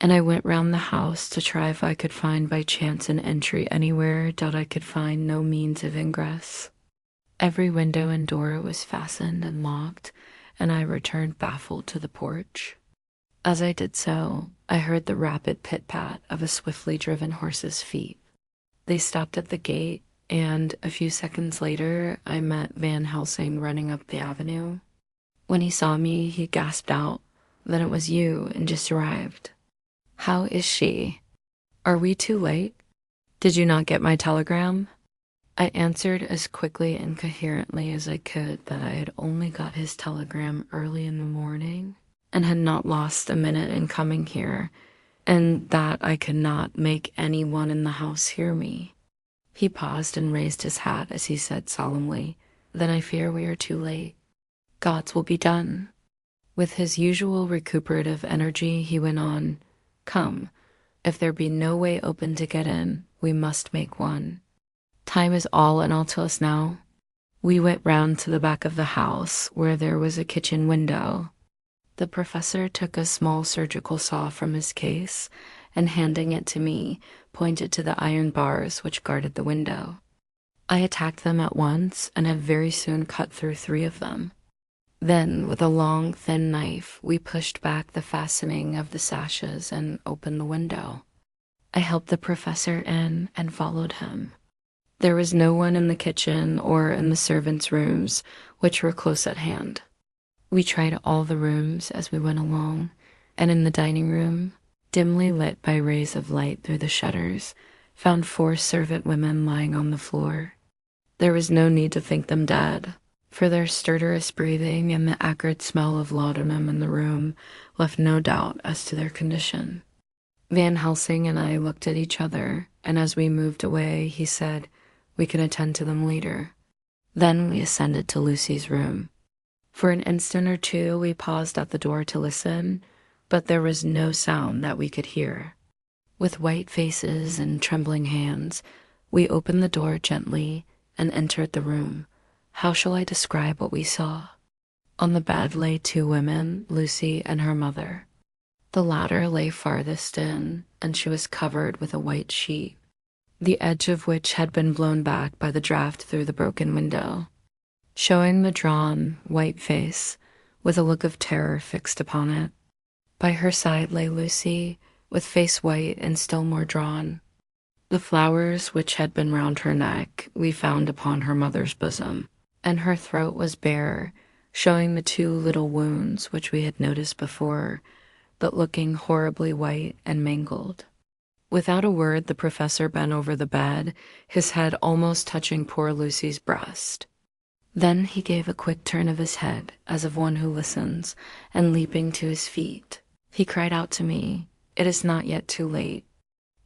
A: And I went round the house to try if I could find by chance an entry anywhere that I could find no means of ingress. Every window and door was fastened and locked, and I returned baffled to the porch. As I did so, I heard the rapid pit-pat of a swiftly driven horse's feet. They stopped at the gate, and a few seconds later, I met Van Helsing running up the avenue. When he saw me, he gasped out, "Then it was you, and just arrived. How is she? Are we too late? Did you not get my telegram?" I answered as quickly and coherently as I could that I had only got his telegram early in the morning and had not lost a minute in coming here, and that I could not make anyone in the house hear me. He paused and raised his hat as he said solemnly, "Then I fear we are too late. God's will be done." With his usual recuperative energy, he went on, "Come, if there be no way open to get in, we must make one. Time is all in all to us now." We went round to the back of the house, where there was a kitchen window. The professor took a small surgical saw from his case, and handing it to me, pointed to the iron bars which guarded the window. I attacked them at once, and had very soon cut through 3 of them. Then, with a long, thin knife, we pushed back the fastening of the sashes and opened the window. I helped the professor in and followed him. There was no one in the kitchen or in the servants' rooms, which were close at hand. We tried all the rooms as we went along, and in the dining room, dimly lit by rays of light through the shutters, found 4 servant women lying on the floor. There was no need to think them dead, for their stertorous breathing and the acrid smell of laudanum in the room left no doubt as to their condition. Van Helsing and I looked at each other, and as we moved away, he said, "We can attend to them later." Then we ascended to Lucy's room. For an instant or two, we paused at the door to listen, but there was no sound that we could hear. With white faces and trembling hands, we opened the door gently and entered the room. How shall I describe what we saw? On the bed lay 2 women, Lucy and her mother. The latter lay farthest in, and she was covered with a white sheet, the edge of which had been blown back by the draught through the broken window, showing the drawn, white face with a look of terror fixed upon it. By her side lay Lucy, with face white and still more drawn. The flowers which had been round her neck we found upon her mother's bosom, and her throat was bare, showing the 2 little wounds which we had noticed before, but looking horribly white and mangled. Without a word, the professor bent over the bed, his head almost touching poor Lucy's breast. Then he gave a quick turn of his head, as of one who listens, and leaping to his feet, he cried out to me, "It is not yet too late.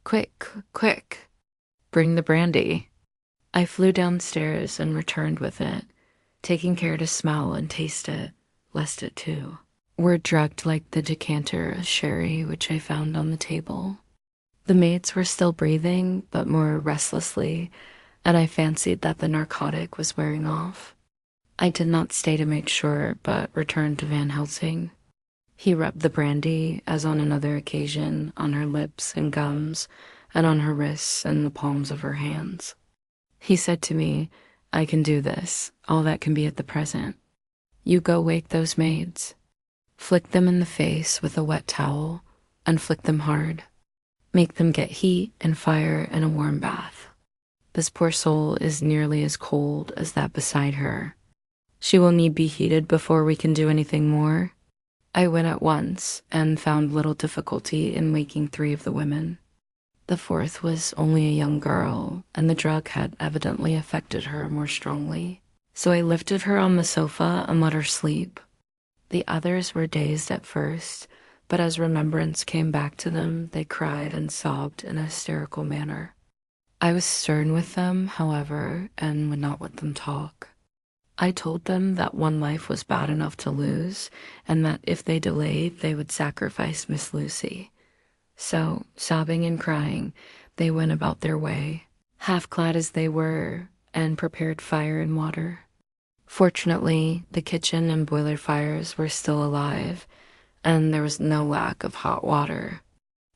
A: Quick, quick, bring the brandy." I flew downstairs and returned with it, taking care to smell and taste it, lest it too were drugged like the decanter of sherry which I found on the table. The maids were still breathing, but more restlessly, and I fancied that the narcotic was wearing off. I did not stay to make sure, but returned to Van Helsing. He rubbed the brandy, as on another occasion, on her lips and gums, and on her wrists and the palms of her hands. He said to me, "I can do this, all that can be at the present. You go wake those maids. Flick them in the face with a wet towel, and flick them hard. Make them get heat and fire and a warm bath. This poor soul is nearly as cold as that beside her. She will need be heated before we can do anything more." I went at once, and found little difficulty in waking 3 of the women. The fourth was only a young girl, and the drug had evidently affected her more strongly. So I lifted her on the sofa and let her sleep. The others were dazed at first, but as remembrance came back to them, they cried and sobbed in a hysterical manner. I was stern with them, however, and would not let them talk. I told them that one life was bad enough to lose, and that if they delayed, they would sacrifice Miss Lucy. So, sobbing and crying, they went about their way, half clad as they were, and prepared fire and water. Fortunately, the kitchen and boiler fires were still alive, and there was no lack of hot water.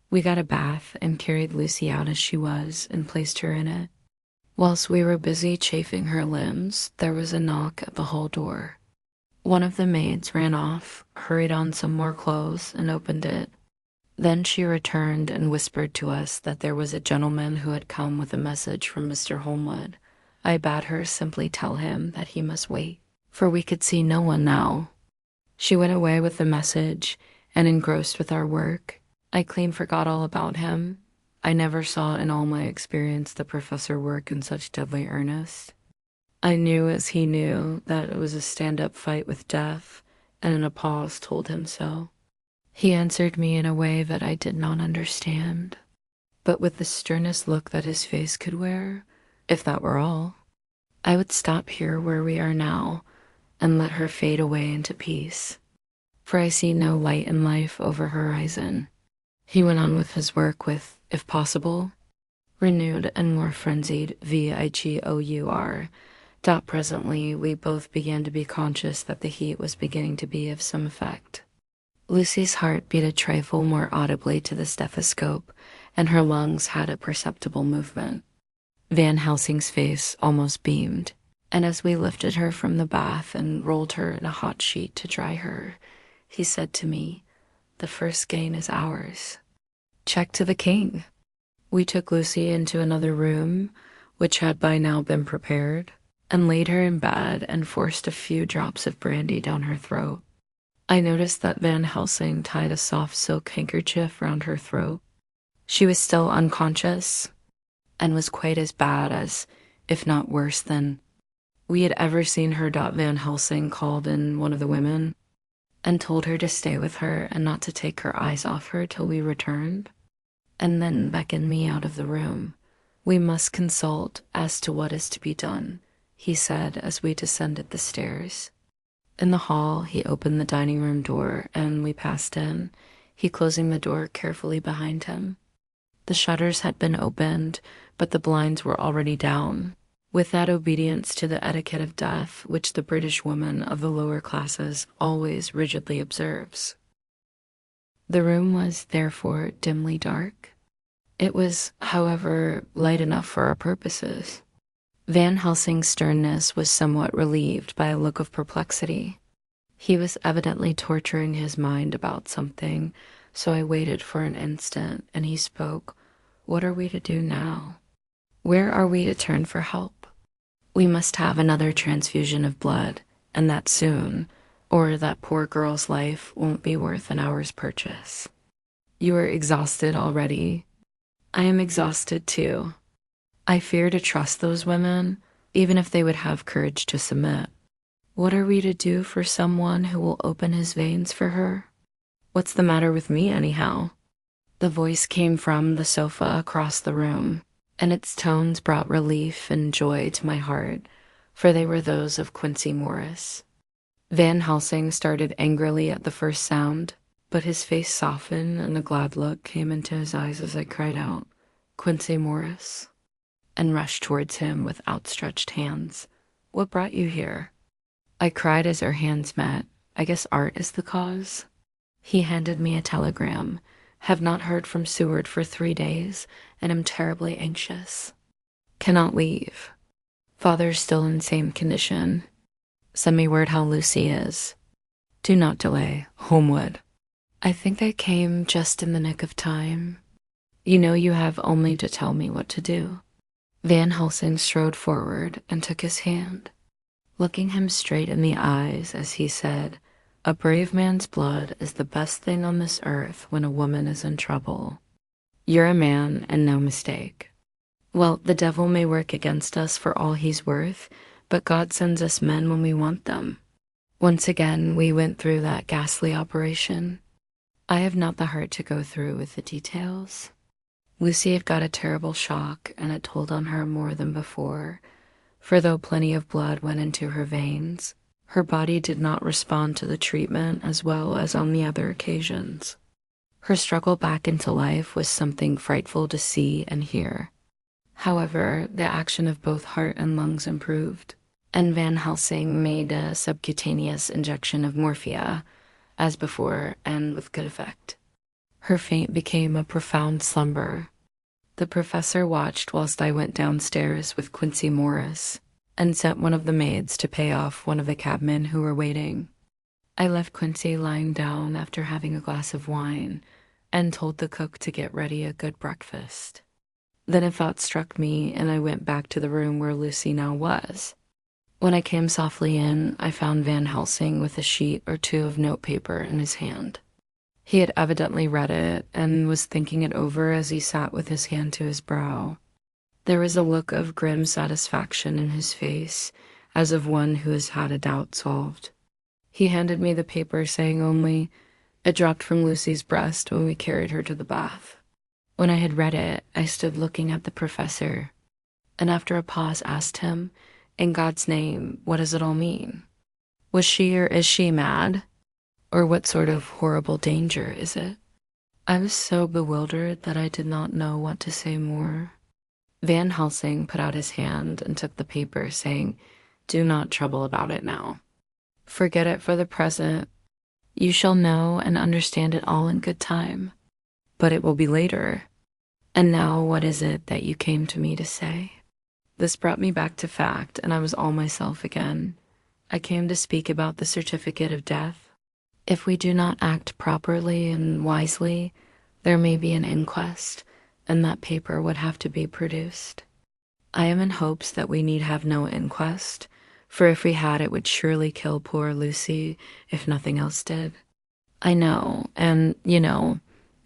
A: We got a bath and carried Lucy out as she was and placed her in it. Whilst we were busy chafing her limbs, there was a knock at the hall door. One of the maids ran off, hurried on some more clothes, and opened it. Then she returned and whispered to us that there was a gentleman who had come with a message from Mr. Holmwood. I bade her simply tell him that he must wait, for we could see no one now. She went away with the message, and engrossed with our work, I clean forgot all about him. I never saw in all my experience the professor work in such deadly earnest. I knew as he knew that it was a stand-up fight with death, and in a pause told him so. He answered me in a way that I did not understand, but with the sternest look that his face could wear, if that were all. I would stop here where we are now, and let her fade away into peace, for I see no light in life over horizon. He went on with his work with, if possible, renewed and more frenzied vigor. Presently, we both began to be conscious that the heat was beginning to be of some effect. Lucy's heart beat a trifle more audibly to the stethoscope, and her lungs had a perceptible movement. Van Helsing's face almost beamed, and as we lifted her from the bath and rolled her in a hot sheet to dry her, he said to me, "The first gain is ours. Check to the king." We took Lucy into another room, which had by now been prepared, and laid her in bed and forced a few drops of brandy down her throat. I noticed that Van Helsing tied a soft silk handkerchief round her throat. She was still unconscious, and was quite as bad as, if not worse than, we had ever seen her. Van Helsing called in one of the women, and told her to stay with her and not to take her eyes off her till we returned, and then beckoned me out of the room. "We must consult as to what is to be done," he said as we descended the stairs. In the hall, he opened the dining room door, and we passed in, he closing the door carefully behind him. The shutters had been opened, but the blinds were already down, with that obedience to the etiquette of death which the British woman of the lower classes always rigidly observes. The room was, therefore, dimly dark. It was, however, light enough for our purposes. Van Helsing's sternness was somewhat relieved by a look of perplexity. He was evidently torturing his mind about something, so I waited for an instant, and he spoke. "What are we to do now? Where are we to turn for help? We must have another transfusion of blood, and that soon, or that poor girl's life won't be worth an hour's purchase." "You are exhausted already." "I am exhausted too. I fear to trust those women, even if they would have courage to submit. What are we to do for someone who will open his veins for her? What's the matter with me, anyhow?" The voice came from the sofa across the room, and its tones brought relief and joy to my heart, for they were those of Quincy Morris. Van Helsing started angrily at the first sound, but his face softened and a glad look came into his eyes as I cried out, "Quincy Morris," and rushed towards him with outstretched hands. "What brought you here?" I cried as our hands met. "I guess art is the cause." He handed me a telegram. "Have not heard from Seward for 3 days, and am terribly anxious. Cannot leave. Father's still in same condition. Send me word how Lucy is. Do not delay. Holmwood." I think I came just in the nick of time. You know you have only to tell me what to do. Van Helsing strode forward and took his hand, looking him straight in the eyes as he said, "A brave man's blood is the best thing on this earth when a woman is in trouble. You're a man and no mistake. Well, the devil may work against us for all he's worth, but God sends us men when we want them. Once again, we went through that ghastly operation. I have not the heart to go through with the details. Lucy had got a terrible shock, and it told on her more than before, for though plenty of blood went into her veins, her body did not respond to the treatment as well as on the other occasions. Her struggle back into life was something frightful to see and hear. However, the action of both heart and lungs improved, and Van Helsing made a subcutaneous injection of morphia, as before, and with good effect. Her faint became a profound slumber. The professor watched whilst I went downstairs with Quincy Morris and sent one of the maids to pay off one of the cabmen who were waiting. I left Quincy lying down after having a glass of wine and told the cook to get ready a good breakfast. Then a thought struck me, and I went back to the room where Lucy now was. When I came softly in, I found Van Helsing with a sheet or two of notepaper in his hand. He had evidently read it and was thinking it over as he sat with his hand to his brow. There was a look of grim satisfaction in his face, as of one who has had a doubt solved. He handed me the paper, saying only, "It dropped from Lucy's breast when we carried her to the bath." When I had read it, I stood looking at the professor, and after a pause asked him, "In God's name, what does it all mean? Was she or is she mad? Or what sort of horrible danger is it?" I was so bewildered that I did not know what to say more. Van Helsing put out his hand and took the paper, saying, "Do not trouble about it now. Forget it for the present. You shall know and understand it all in good time. But it will be later. And now what is it that you came to me to say?" This brought me back to fact, and I was all myself again. I came to speak about the certificate of death. If we do not act properly and wisely, there may be an inquest, and that paper would have to be produced. I am in hopes that we need have no inquest, for if we had, it would surely kill poor Lucy, if nothing else did. I know, and you know,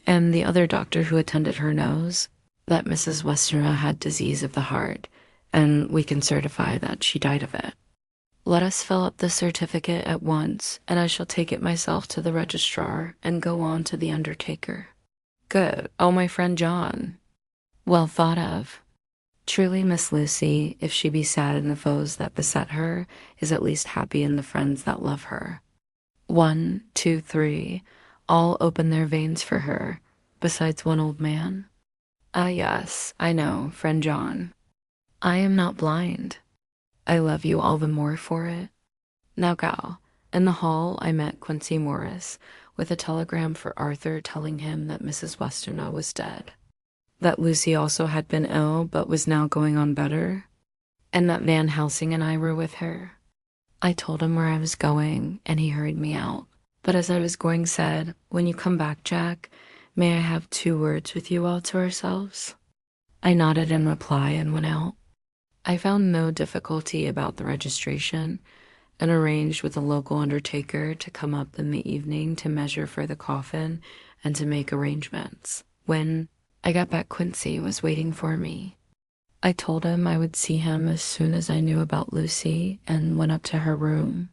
A: and the other doctor who attended her knows, that Mrs. Westerner had disease of the heart, and we can certify that she died of it. Let us fill up the certificate at once, and I shall take it myself to the registrar and go on to the undertaker. Good. Oh, my friend John. Well thought of. Truly, Miss Lucy, if she be sad in the foes that beset her, is at least happy in the friends that love her. 1, 2, 3, all open their veins for her, besides one old man. Ah, yes, I know, friend John. I am not blind. I love you all the more for it. Now go. In the hall, I met Quincy Morris with a telegram for Arthur telling him that Mrs. Westerner was dead, that Lucy also had been ill but was now going on better, and that Van Helsing and I were with her. I told him where I was going, and he hurried me out. But as I was going said, "When you come back, Jack, may I have 2 words with you all to ourselves?" I nodded in reply and went out. I found no difficulty about the registration and arranged with a local undertaker to come up in the evening to measure for the coffin and to make arrangements. When I got back, Quincy was waiting for me. I told him I would see him as soon as I knew about Lucy and went up to her room.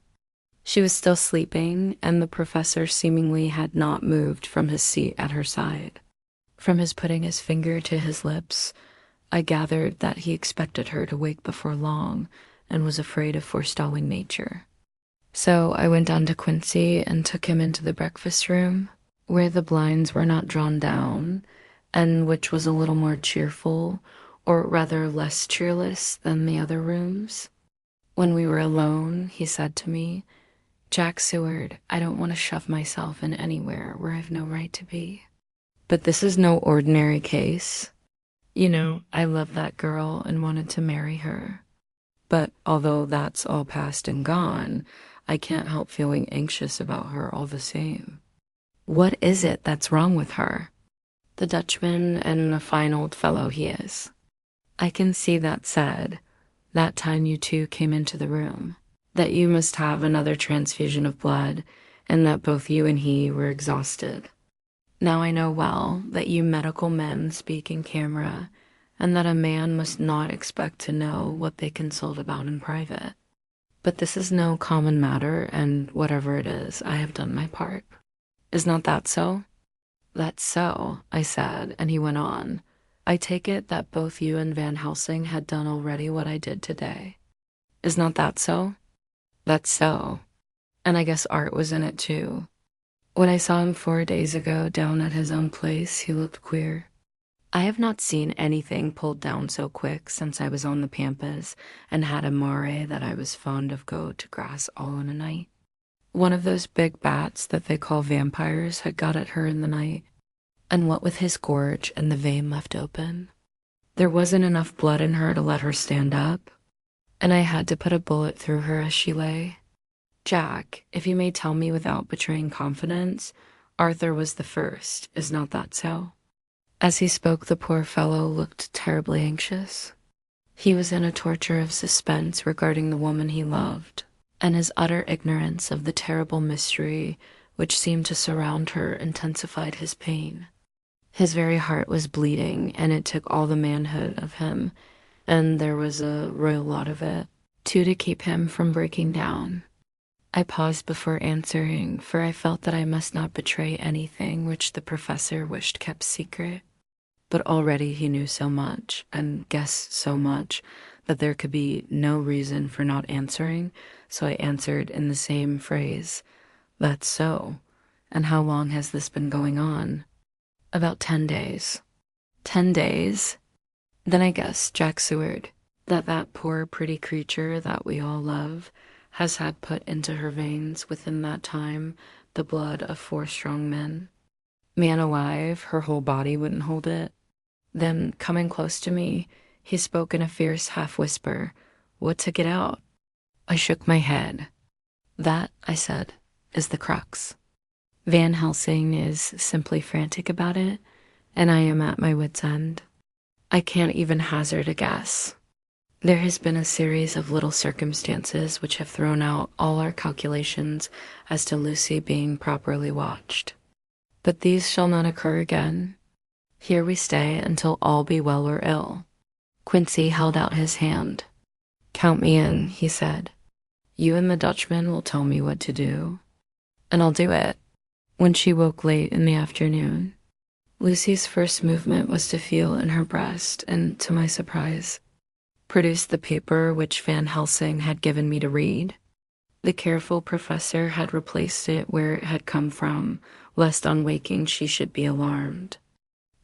A: She was still sleeping, and the professor seemingly had not moved from his seat at her side. From his putting his finger to his lips, I gathered that he expected her to wake before long and was afraid of forestalling nature. So I went down to Quincy and took him into the breakfast room, where the blinds were not drawn down, and which was a little more cheerful, or rather less cheerless than the other rooms. When we were alone, he said to me, "Jack Seward, I don't want to shove myself in anywhere where I've no right to be. But this is no ordinary case. You know, I love that girl and wanted to marry her. But although that's all past and gone, I can't help feeling anxious about her all the same. What is it that's wrong with her?" The Dutchman, and a fine old fellow he is. I can see that said, that time you two came into the room, that you must have another transfusion of blood, and that both you and he were exhausted. Now I know well that you medical men speak in camera, and that a man must not expect to know what they consult about in private. But this is no common matter, and whatever it is, I have done my part. Is not that so? That's so, I said, and he went on. I take it that both you and Van Helsing had done already what I did today. Is not that so? That's so. And I guess Art was in it too. When I saw him 4 days ago down at his own place, he looked queer. I have not seen anything pulled down so quick since I was on the pampas and had a mare that I was fond of go to grass all in a night. One of those big bats that they call vampires had got at her in the night, and what with his gorge and the vein left open, there wasn't enough blood in her to let her stand up, and I had to put a bullet through her as she lay. Jack, if you may tell me without betraying confidence, Arthur was the first, is not that so? As he spoke, the poor fellow looked terribly anxious. He was in a torture of suspense regarding the woman he loved, and his utter ignorance of the terrible mystery which seemed to surround her intensified his pain. His very heart was bleeding, and it took all the manhood of him, and there was a royal lot of it, to keep him from breaking down. I paused before answering, for I felt that I must not betray anything which the professor wished kept secret. But already he knew so much, and guessed so much, that there could be no reason for not answering, so I answered in the same phrase, That's so. And how long has this been going on? About 10 days. 10 days? Then I guess Jack Seward, that poor pretty creature that we all love, has had put into her veins within that time the blood of 4 strong men. Man alive, her whole body wouldn't hold it. Then, coming close to me, he spoke in a fierce half-whisper, What took it out? I shook my head. That, I said, is the crux. Van Helsing is simply frantic about it, and I am at my wit's end. I can't even hazard a guess. There has been a series of little circumstances which have thrown out all our calculations as to Lucy being properly watched. But these shall not occur again. Here we stay until all be well or ill. Quincy held out his hand. Count me in, he said. You and the Dutchman will tell me what to do, and I'll do it. When she woke late in the afternoon, Lucy's first movement was to feel in her breast and, to my surprise, produce the paper which Van Helsing had given me to read. The careful professor had replaced it where it had come from, lest on waking she should be alarmed.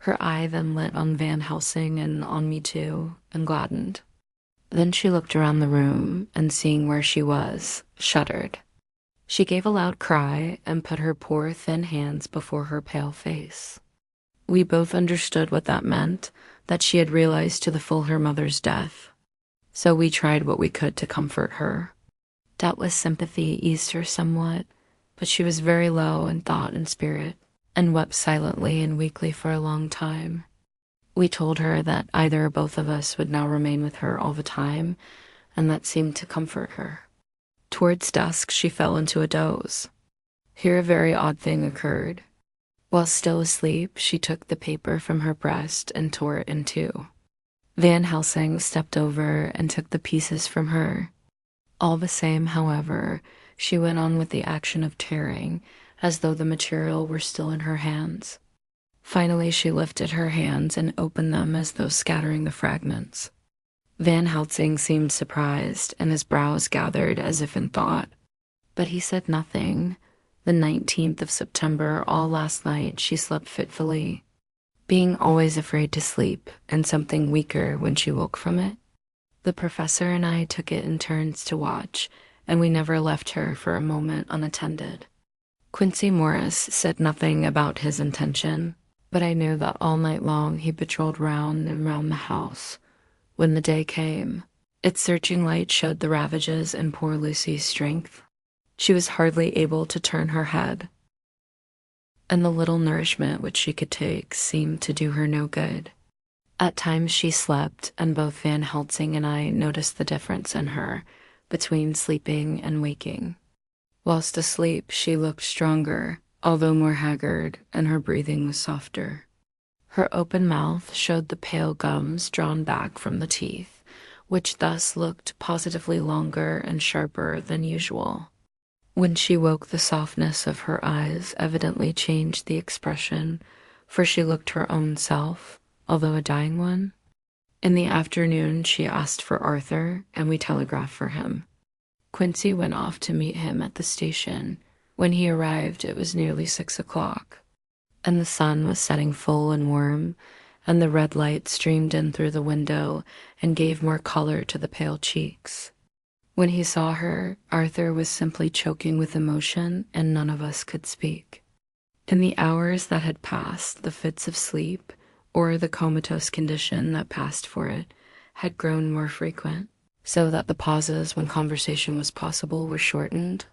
A: Her eye then lit on Van Helsing and on me too, and gladdened. Then she looked around the room, and seeing where she was, shuddered. She gave a loud cry and put her poor thin hands before her pale face. We both understood what that meant, that she had realized to the full her mother's death. So we tried what we could to comfort her. Doubtless sympathy eased her somewhat, but she was very low in thought and spirit, and wept silently and weakly for a long time. We told her that either or both of us would now remain with her all the time, and that seemed to comfort her. Towards dusk she fell into a doze. Here a very odd thing occurred. While still asleep, she took the paper from her breast and tore it in two. Van Helsing stepped over and took the pieces from her. All the same, however, she went on with the action of tearing, as though the material were still in her hands. Finally, she lifted her hands and opened them as though scattering the fragments. Van Helsing seemed surprised, and his brows gathered as if in thought. But he said nothing. The 19th of September, all last night, she slept fitfully, being always afraid to sleep, and something weaker when she woke from it. The professor and I took it in turns to watch, and we never left her for a moment unattended. Quincy Morris said nothing about his intention, but I knew that all night long he patrolled round and round the house. When the day came, its searching light showed the ravages in poor Lucy's strength. She was hardly able to turn her head, and the little nourishment which she could take seemed to do her no good. At times she slept, and both Van Helsing and I noticed the difference in her between sleeping and waking. Whilst asleep, she looked stronger, although more haggard, and her breathing was softer. Her open mouth showed the pale gums drawn back from the teeth, which thus looked positively longer and sharper than usual. When she woke, the softness of her eyes evidently changed the expression, for she looked her own self, although a dying one. In the afternoon, she asked for Arthur, and we telegraphed for him. Quincy went off to meet him at the station. When he arrived, it was nearly 6 o'clock, and the sun was setting full and warm, and the red light streamed in through the window and gave more color to the pale cheeks. When he saw her, Arthur was simply choking with emotion, and none of us could speak. In the hours that had passed, the fits of sleep, or the comatose condition that passed for it, had grown more frequent, so that the pauses when conversation was possible were shortened.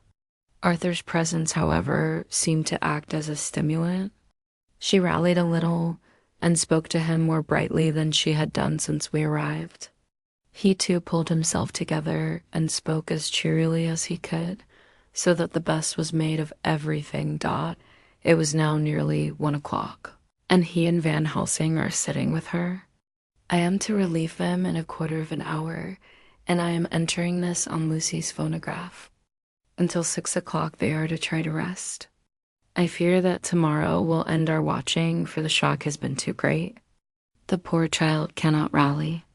A: Arthur's presence, however, seemed to act as a stimulant. She rallied a little and spoke to him more brightly than she had done since we arrived. He too pulled himself together and spoke as cheerily as he could, so that the best was made of everything. It was now nearly 1 o'clock, and he and Van Helsing are sitting with her. I am to relieve them in a quarter of an hour, and I am entering this on Lucy's phonograph. Until 6 o'clock they are to try to rest. I fear that tomorrow will end our watching, for the shock has been too great. The poor child cannot rally.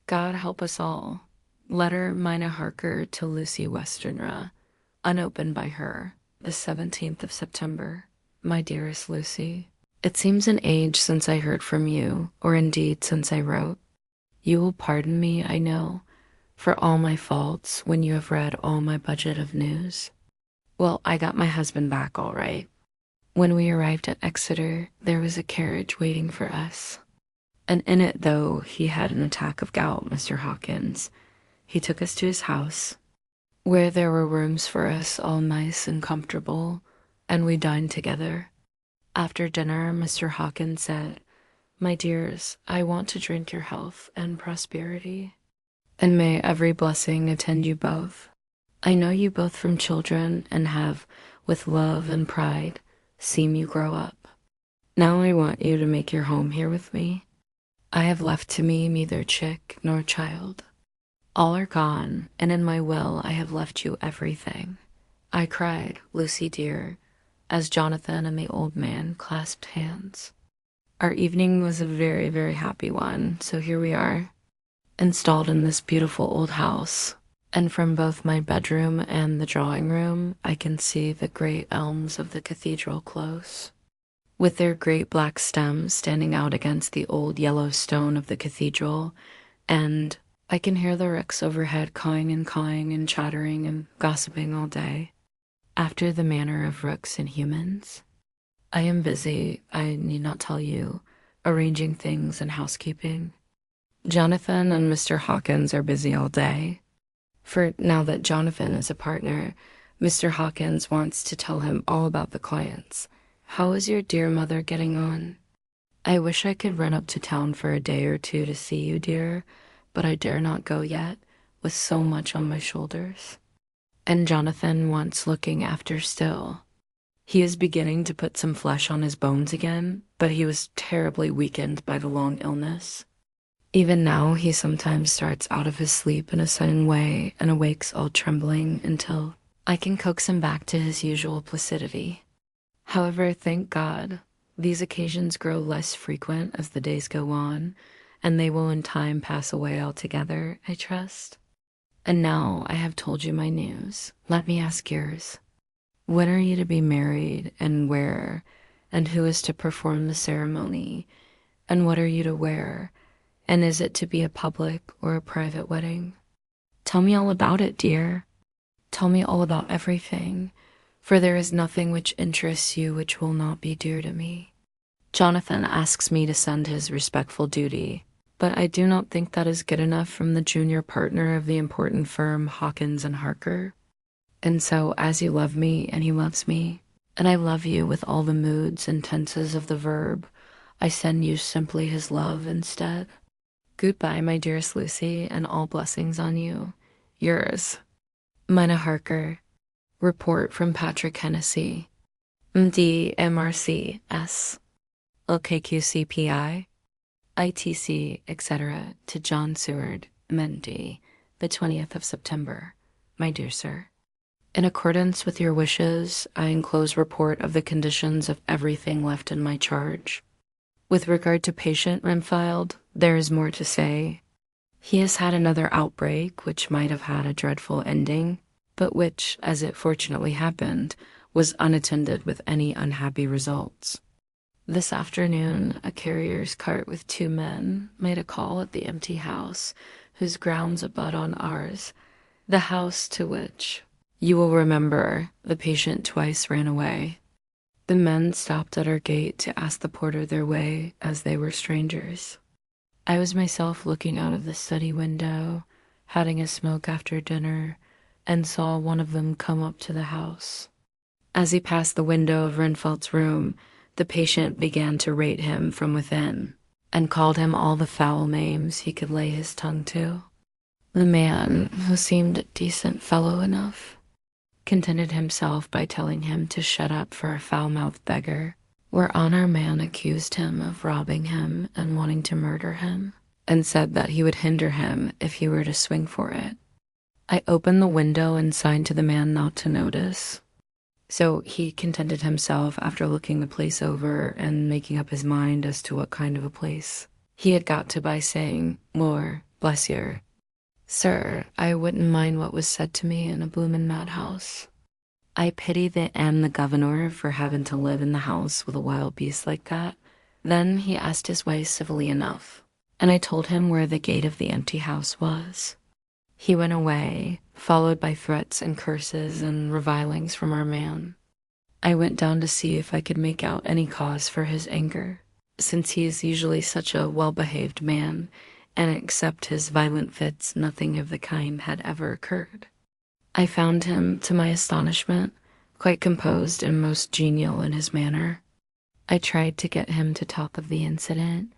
A: God help us all. Letter Mina Harker to Lucy Westenra, unopened by her, the 17th of September. My dearest Lucy, it seems an age since I heard from you, or indeed since I wrote. You will pardon me, I know, for all my faults when you have read all my budget of news. Well, I got my husband back all right. When we arrived at Exeter, there was a carriage waiting for us. And in it, though he had an attack of gout, Mr. Hawkins, he took us to his house, where there were rooms for us all nice and comfortable, and we dined together. After dinner, Mr. Hawkins said, "My dears, I want to drink your health and prosperity, and may every blessing attend you both. I know you both from children, and have, with love and pride, seen you grow up. Now I want you to make your home here with me. I have left to me neither chick nor child. All are gone, and in my will I have left you everything." I cried, Lucy dear, as Jonathan and the old man clasped hands. Our evening was a very, very happy one, so here we are, installed in this beautiful old house, and from both my bedroom and the drawing room I can see the great elms of the cathedral close, with their great black stems standing out against the old yellow stone of the cathedral, and I can hear the rooks overhead cawing and chattering and gossiping all day, after the manner of rooks and humans. I am busy, I need not tell you, arranging things and housekeeping. Jonathan and Mr. Hawkins are busy all day, for now that Jonathan is a partner, Mr. Hawkins wants to tell him all about the clients. How is your dear mother getting on? I wish I could run up to town for a day or two to see you, dear, but I dare not go yet, with so much on my shoulders. And Jonathan wants looking after still. He is beginning to put some flesh on his bones again, but he was terribly weakened by the long illness. Even now he sometimes starts out of his sleep in a sudden way and awakes all trembling until I can coax him back to his usual placidity. However, thank God, these occasions grow less frequent as the days go on, and they will in time pass away altogether, I trust. And now I have told you my news. Let me ask yours. When are you to be married, and where, and who is to perform the ceremony, and what are you to wear, and is it to be a public or a private wedding? Tell me all about it, dear. Tell me all about everything, for there is nothing which interests you which will not be dear to me. Jonathan asks me to send his respectful duty, but I do not think that is good enough from the junior partner of the important firm Hawkins and Harker. And so, as you love me and he loves me, and I love you with all the moods and tenses of the verb, I send you simply his love instead. Goodbye, my dearest Lucy, and all blessings on you. Yours, Mina Harker. Report from Patrick Hennessy. MDMRCS, LKQCPI, ITC, etc. to John Seward, MD, the 20th of September. My dear sir, in accordance with your wishes, I enclose report of the conditions of everything left in my charge. With regard to patient Renfield, there is more to say. He has had another outbreak which might have had a dreadful ending, but which, as it fortunately happened, was unattended with any unhappy results. This afternoon, a carrier's cart with 2 men made a call at the empty house, whose grounds abut on ours, the house to which, you will remember, the patient twice ran away. The men stopped at our gate to ask the porter their way, as they were strangers. I was myself looking out of the study window, having a smoke after dinner, and saw one of them come up to the house. As he passed the window of Renfeldt's room, the patient began to rate him from within, and called him all the foul names he could lay his tongue to. The man, who seemed a decent fellow enough, contented himself by telling him to shut up for a foul-mouthed beggar, whereon our man accused him of robbing him and wanting to murder him, and said that he would hinder him if he were to swing for it. I opened the window and signed to the man not to notice. So he contented himself, after looking the place over and making up his mind as to what kind of a place, he had got to by saying, "Lor, bless yer, sir, I wouldn't mind what was said to me in a bloomin' madhouse. I pity the governor for having to live in the house with a wild beast like that." Then he asked his way civilly enough, and I told him where the gate of the empty house was. He went away, followed by threats and curses and revilings from our man. I went down to see if I could make out any cause for his anger, since he is usually such a well-behaved man, and except his violent fits, nothing of the kind had ever occurred. I found him, to my astonishment, quite composed and most genial in his manner. I tried to get him to talk of the incident,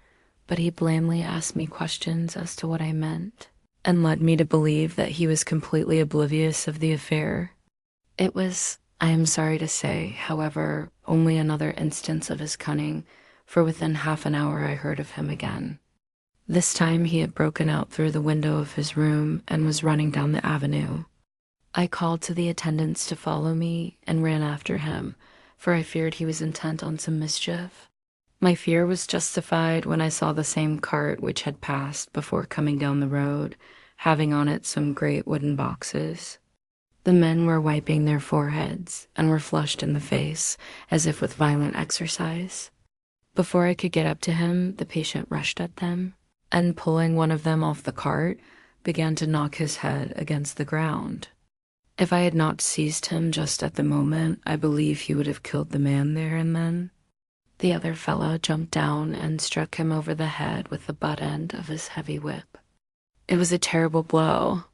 A: but he blandly asked me questions as to what I meant, and led me to believe that he was completely oblivious of the affair. It was, I am sorry to say, however, only another instance of his cunning, for within half an hour I heard of him again. This time he had broken out through the window of his room and was running down the avenue. I called to the attendants to follow me and ran after him, for I feared he was intent on some mischief. My fear was justified when I saw the same cart which had passed before coming down the road, having on it some great wooden boxes. The men were wiping their foreheads and were flushed in the face, as if with violent exercise. Before I could get up to him, the patient rushed at them, and pulling one of them off the cart, began to knock his head against the ground. If I had not seized him just at the moment, I believe he would have killed the man there and then. The other fellow jumped down and struck him over the head with the butt end of his heavy whip. It was a terrible blow,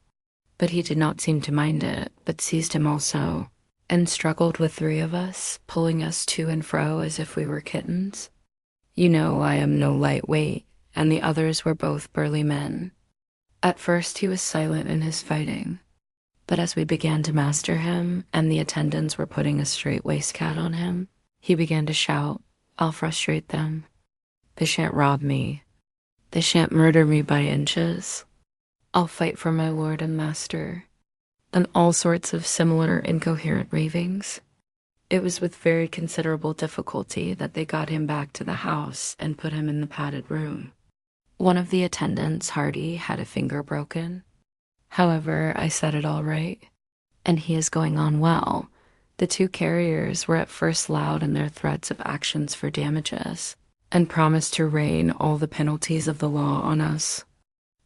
A: but he did not seem to mind it, but seized him also, and struggled with 3 of us, pulling us to and fro as if we were kittens. You know I am no lightweight, and the others were both burly men. At first he was silent in his fighting, but as we began to master him, and the attendants were putting a straight waistcoat on him, he began to shout, "I'll frustrate them. They shan't rob me. They shan't murder me by inches. I'll fight for my lord and master," and all sorts of similar incoherent ravings. It was with very considerable difficulty that they got him back to the house and put him in the padded room. One of the attendants, Hardy, had a finger broken. However, I set it all right, and he is going on well. The 2 carriers were at first loud in their threats of actions for damages, and promised to rain all the penalties of the law on us.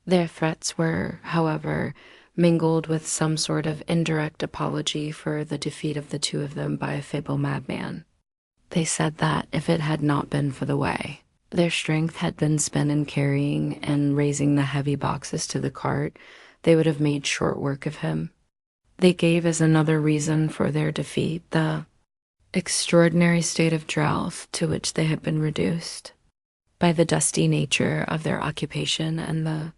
A: Their threats were, however, mingled with some sort of indirect apology for the defeat of the 2 of them by a feeble madman. They said that if it had not been for the way, their strength had been spent in carrying and raising the heavy boxes to the cart, they would have made short work of him. They gave as another reason for their defeat the extraordinary state of drought to which they had been reduced by the dusty nature of their occupation and the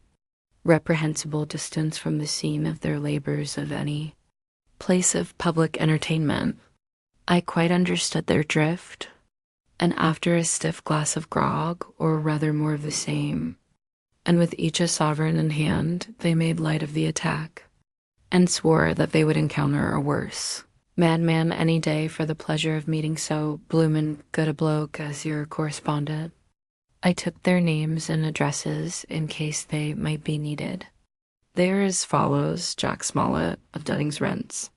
A: reprehensible distance from the scene of their labors of any place of public entertainment. I quite understood their drift, and after a stiff glass of grog, or rather more of the same, and with each a sovereign in hand, they made light of the attack, and swore that they would encounter a worse madman any day for the pleasure of meeting so bloomin' good a bloke as your correspondent. I took their names and addresses in case they might be needed. They are as follows: Jack Smollett of Dunning's Rents,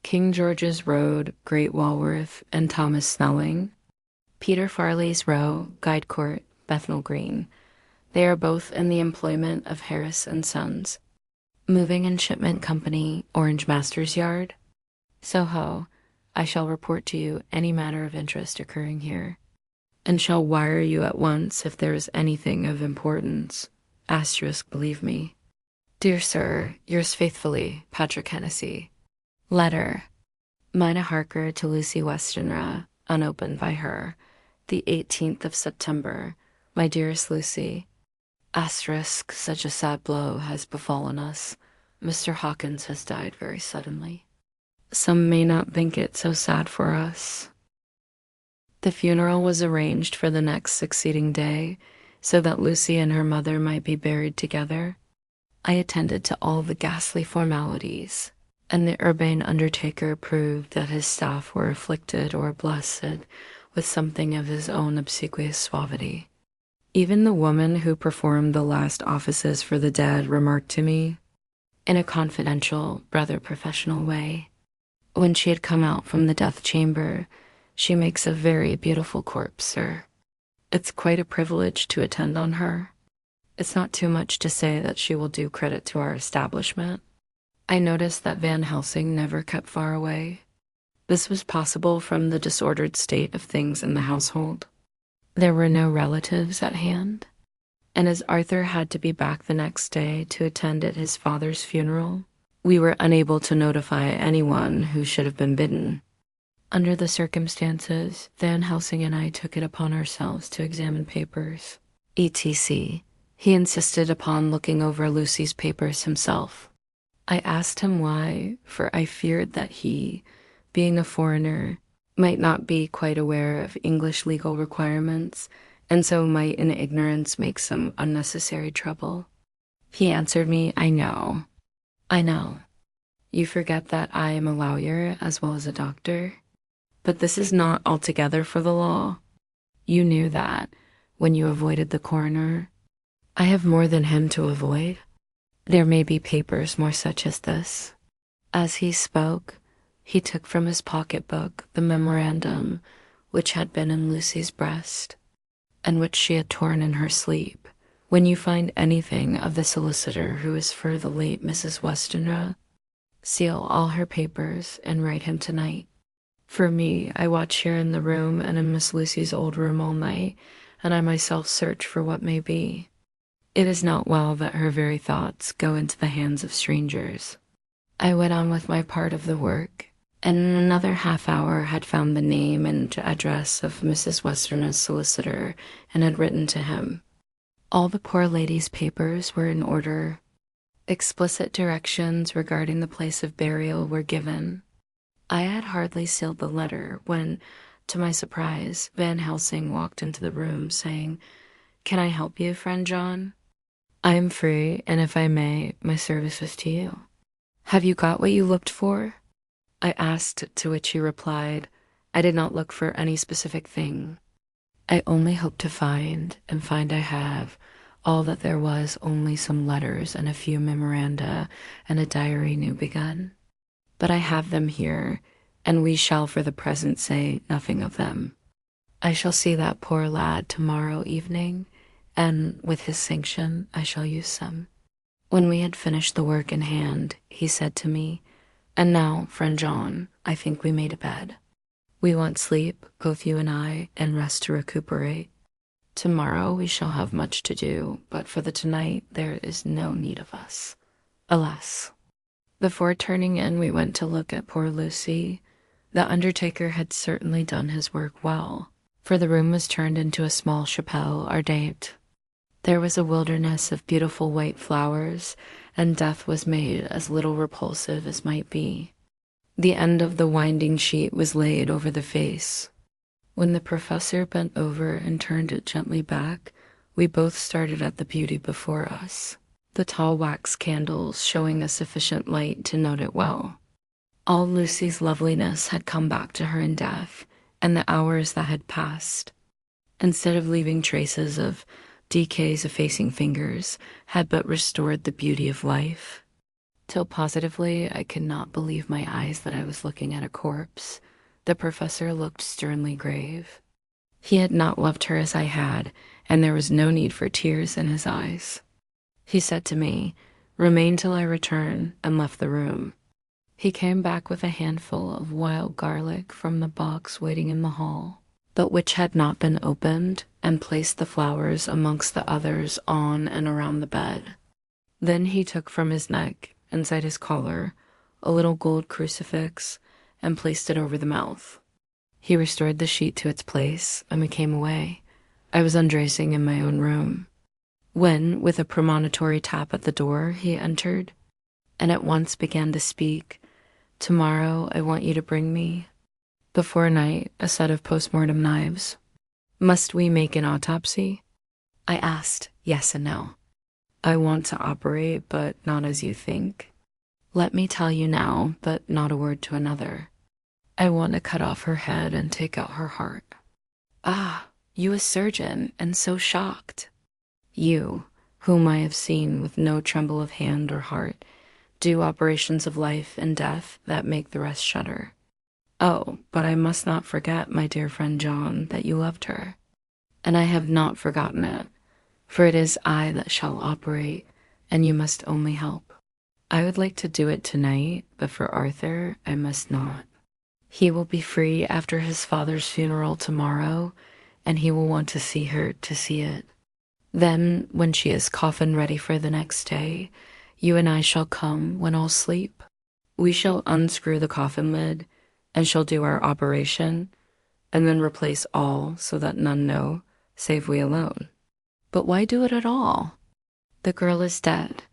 A: King George's Road, Great Walworth, and Thomas Snelling, Peter Farley's Row, Guide Court, Bethnal Green. They are both in the employment of Harris and Sons, Moving and Shipment Company, Orange Masters Yard, Soho. I shall report to you any matter of interest occurring here, and shall wire you at once if there is anything of importance. Asterisk, believe me. Dear Sir, yours faithfully, Patrick Hennessy. Letter. Mina Harker to Lucy Westenra, unopened by her, the 18th of September. My dearest Lucy. Asterisk, such a sad blow has befallen us. Mr. Hawkins has died very suddenly. Some may not think it so sad for us. The funeral was arranged for the next succeeding day, so that Lucy and her mother might be buried together. I attended to all the ghastly formalities, and the urbane undertaker proved that his staff were afflicted or blessed with something of his own obsequious suavity. Even the woman who performed the last offices for the dead remarked to me, in a confidential, rather professional way, when she had come out from the death chamber, "She makes a very beautiful corpse, sir. It's quite a privilege to attend on her. It's not too much to say that she will do credit to our establishment." I noticed that Van Helsing never kept far away. This was possible from the disordered state of things in the household. There were no relatives at hand, and as Arthur had to be back the next day to attend at his father's funeral, we were unable to notify anyone who should have been bidden. Under the circumstances, Van Helsing and I took it upon ourselves to examine papers, etc. He insisted upon looking over Lucy's papers himself. I asked him why, for I feared that he, being a foreigner, might not be quite aware of English legal requirements, and so might in ignorance make some unnecessary trouble. He answered me, I know. You forget that I am a lawyer as well as a doctor. But this is not altogether for the law. You knew that when you avoided the coroner. I have more than him to avoid. There may be papers more such as this. As he spoke, he took from his pocketbook the memorandum which had been in Lucy's breast, and which she had torn in her sleep. When you find anything of the solicitor who is for the late Mrs. Westenra, seal all her papers and write him tonight. For me, I watch here in the room and in Miss Lucy's old room all night, and I myself search for what may be. It is not well that her very thoughts go into the hands of strangers. I went on with my part of the work, and in another half-hour had found the name and address of Mrs. Westenra's solicitor and had written to him. All the poor lady's papers were in order. Explicit directions regarding the place of burial were given. I had hardly sealed the letter when, to my surprise, Van Helsing walked into the room, saying, "Can I help you, friend John? I am free, and if I may, my service is to you." "Have you got what you looked for?" I asked, to which he replied, "I did not look for any specific thing. I only hope to find, and find I have, all that there was only some letters and a few memoranda and a diary new begun. But I have them here, and we shall for the present say nothing of them. I shall see that poor lad tomorrow evening, and with his sanction I shall use them." When we had finished the work in hand, he said to me, "And now, friend John, I think we may to bed. We want sleep, both you and I, and rest to recuperate. Tomorrow we shall have much to do, but for the tonight there is no need of us. Alas." Before turning in, we went to look at poor Lucy. The undertaker had certainly done his work well, for the room was turned into a small chapelle ardente. There was a wilderness of beautiful white flowers, and death was made as little repulsive as might be. The end of the winding sheet was laid over the face. When the professor bent over and turned it gently back, we both started at the beauty before us, the tall wax candles showing a sufficient light to note it well. All Lucy's loveliness had come back to her in death, and the hours that had passed, instead of leaving traces of decay's effacing fingers, had but restored the beauty of life. Till positively I could not believe my eyes that I was looking at a corpse. The professor looked sternly grave. He had not loved her as I had, and there was no need for tears in his eyes. He said to me, "Remain till I return," and left the room. He came back with a handful of wild garlic from the box waiting in the hall, but which had not been opened, and placed the flowers amongst the others on and around the bed. Then he took from his neck, inside his collar, a little gold crucifix, and placed it over the mouth. He restored the sheet to its place, and we came away. I was undressing in my own room, when, with a premonitory tap at the door, he entered, and at once began to speak. "Tomorrow I want you to bring me, before night, a set of postmortem knives." "Must we make an autopsy?" I asked, yes and no. "I want to operate, but not as you think. Let me tell you now, but not a word to another. I want to cut off her head and take out her heart." "Ah, you a surgeon, and so shocked." "You, whom I have seen with no tremble of hand or heart, do operations of life and death that make the rest shudder. Oh, but I must not forget, my dear friend John, that you loved her. And I have not forgotten it, for it is I that shall operate, and you must only help. I would like to do it tonight, but for Arthur, I must not. He will be free after his father's funeral tomorrow, and he will want to see her to see it. Then, when she is coffin ready for the next day, you and I shall come when all sleep. We shall unscrew the coffin lid, and shall do our operation, and then replace all so that none know, save we alone." "But why do it at all? The girl is dead.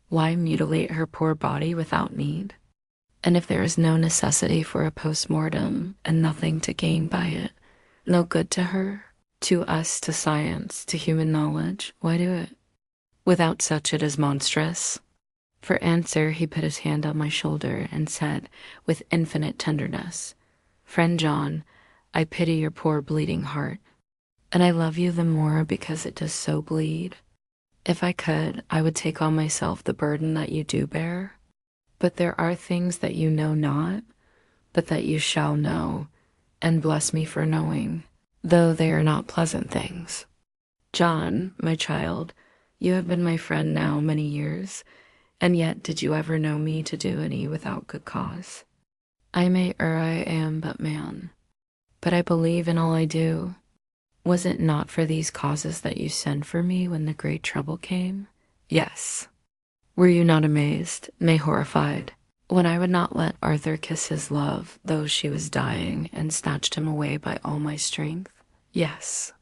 A: Why mutilate her poor body without need? And if there is no necessity for a post-mortem, and nothing to gain by it, no good to her, to us, to science, to human knowledge, why do it? Without such it is monstrous." For answer he put his hand on my shoulder and said, with infinite tenderness, "Friend John, I pity your poor bleeding heart, and I love you the more because it does so bleed. If I could, I would take on myself the burden that you do bear. But there are things that you know not, but that you shall know, and bless me for knowing, though they are not pleasant things. John, my child, you have been my friend now many years, and yet did you ever know me to do any without good cause? I may err, I am but man, but I believe in all I do. Was it not for these causes that you sent for me when the great trouble came? Yes. Were you not amazed, nay horrified, when I would not let Arthur kiss his love, though she was dying, and snatched him away by all my strength? Yes.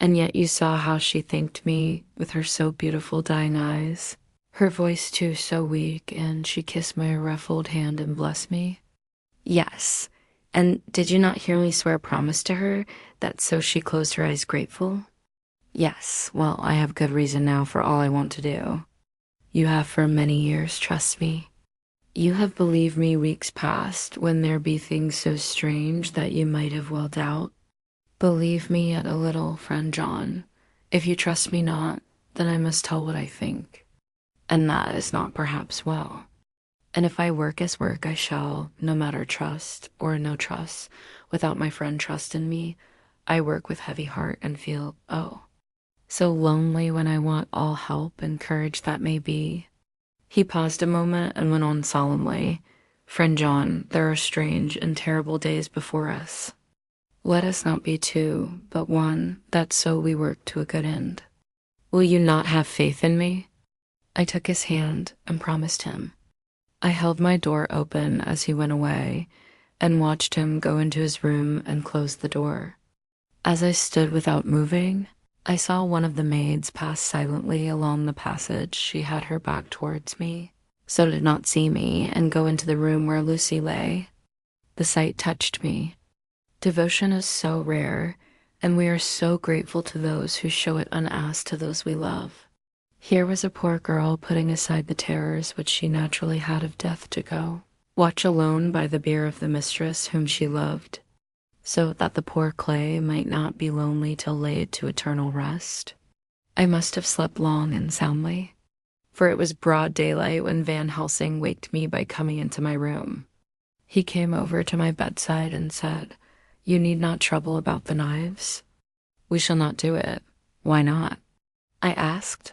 A: And yet you saw how she thanked me with her so beautiful dying eyes, her voice too so weak, and she kissed my ruffled hand and blessed me? Yes. And did you not hear me swear a promise to her, that so she closed her eyes grateful? Yes, well, I have good reason now for all I want to do. You have for many years, trust me. You have believed me weeks past, when there be things so strange that you might have well doubt. Believe me yet a little, friend John. If you trust me not, then I must tell what I think, and that is not perhaps well. And if I work as work I shall, no matter trust or no trust, without my friend trust in me, I work with heavy heart and feel, oh, so lonely when I want all help and courage that may be. He paused a moment and went on solemnly, "Friend John, there are strange and terrible days before us. Let us not be two, but one, that so we work to a good end. Will you not have faith in me?" I took his hand and promised him. I held my door open as he went away, and watched him go into his room and close the door. As I stood without moving, I saw one of the maids pass silently along the passage. She had her back towards me, so did not see me and go into the room where Lucy lay. The sight touched me. Devotion is so rare, and we are so grateful to those who show it unasked to those we love. Here was a poor girl putting aside the terrors which she naturally had of death to go, watch alone by the bier of the mistress whom she loved, so that the poor clay might not be lonely till laid to eternal rest. I must have slept long and soundly, for it was broad daylight when Van Helsing waked me by coming into my room. He came over to my bedside and said, "You need not trouble about the knives." "We shall not do it." "Why not?" I asked,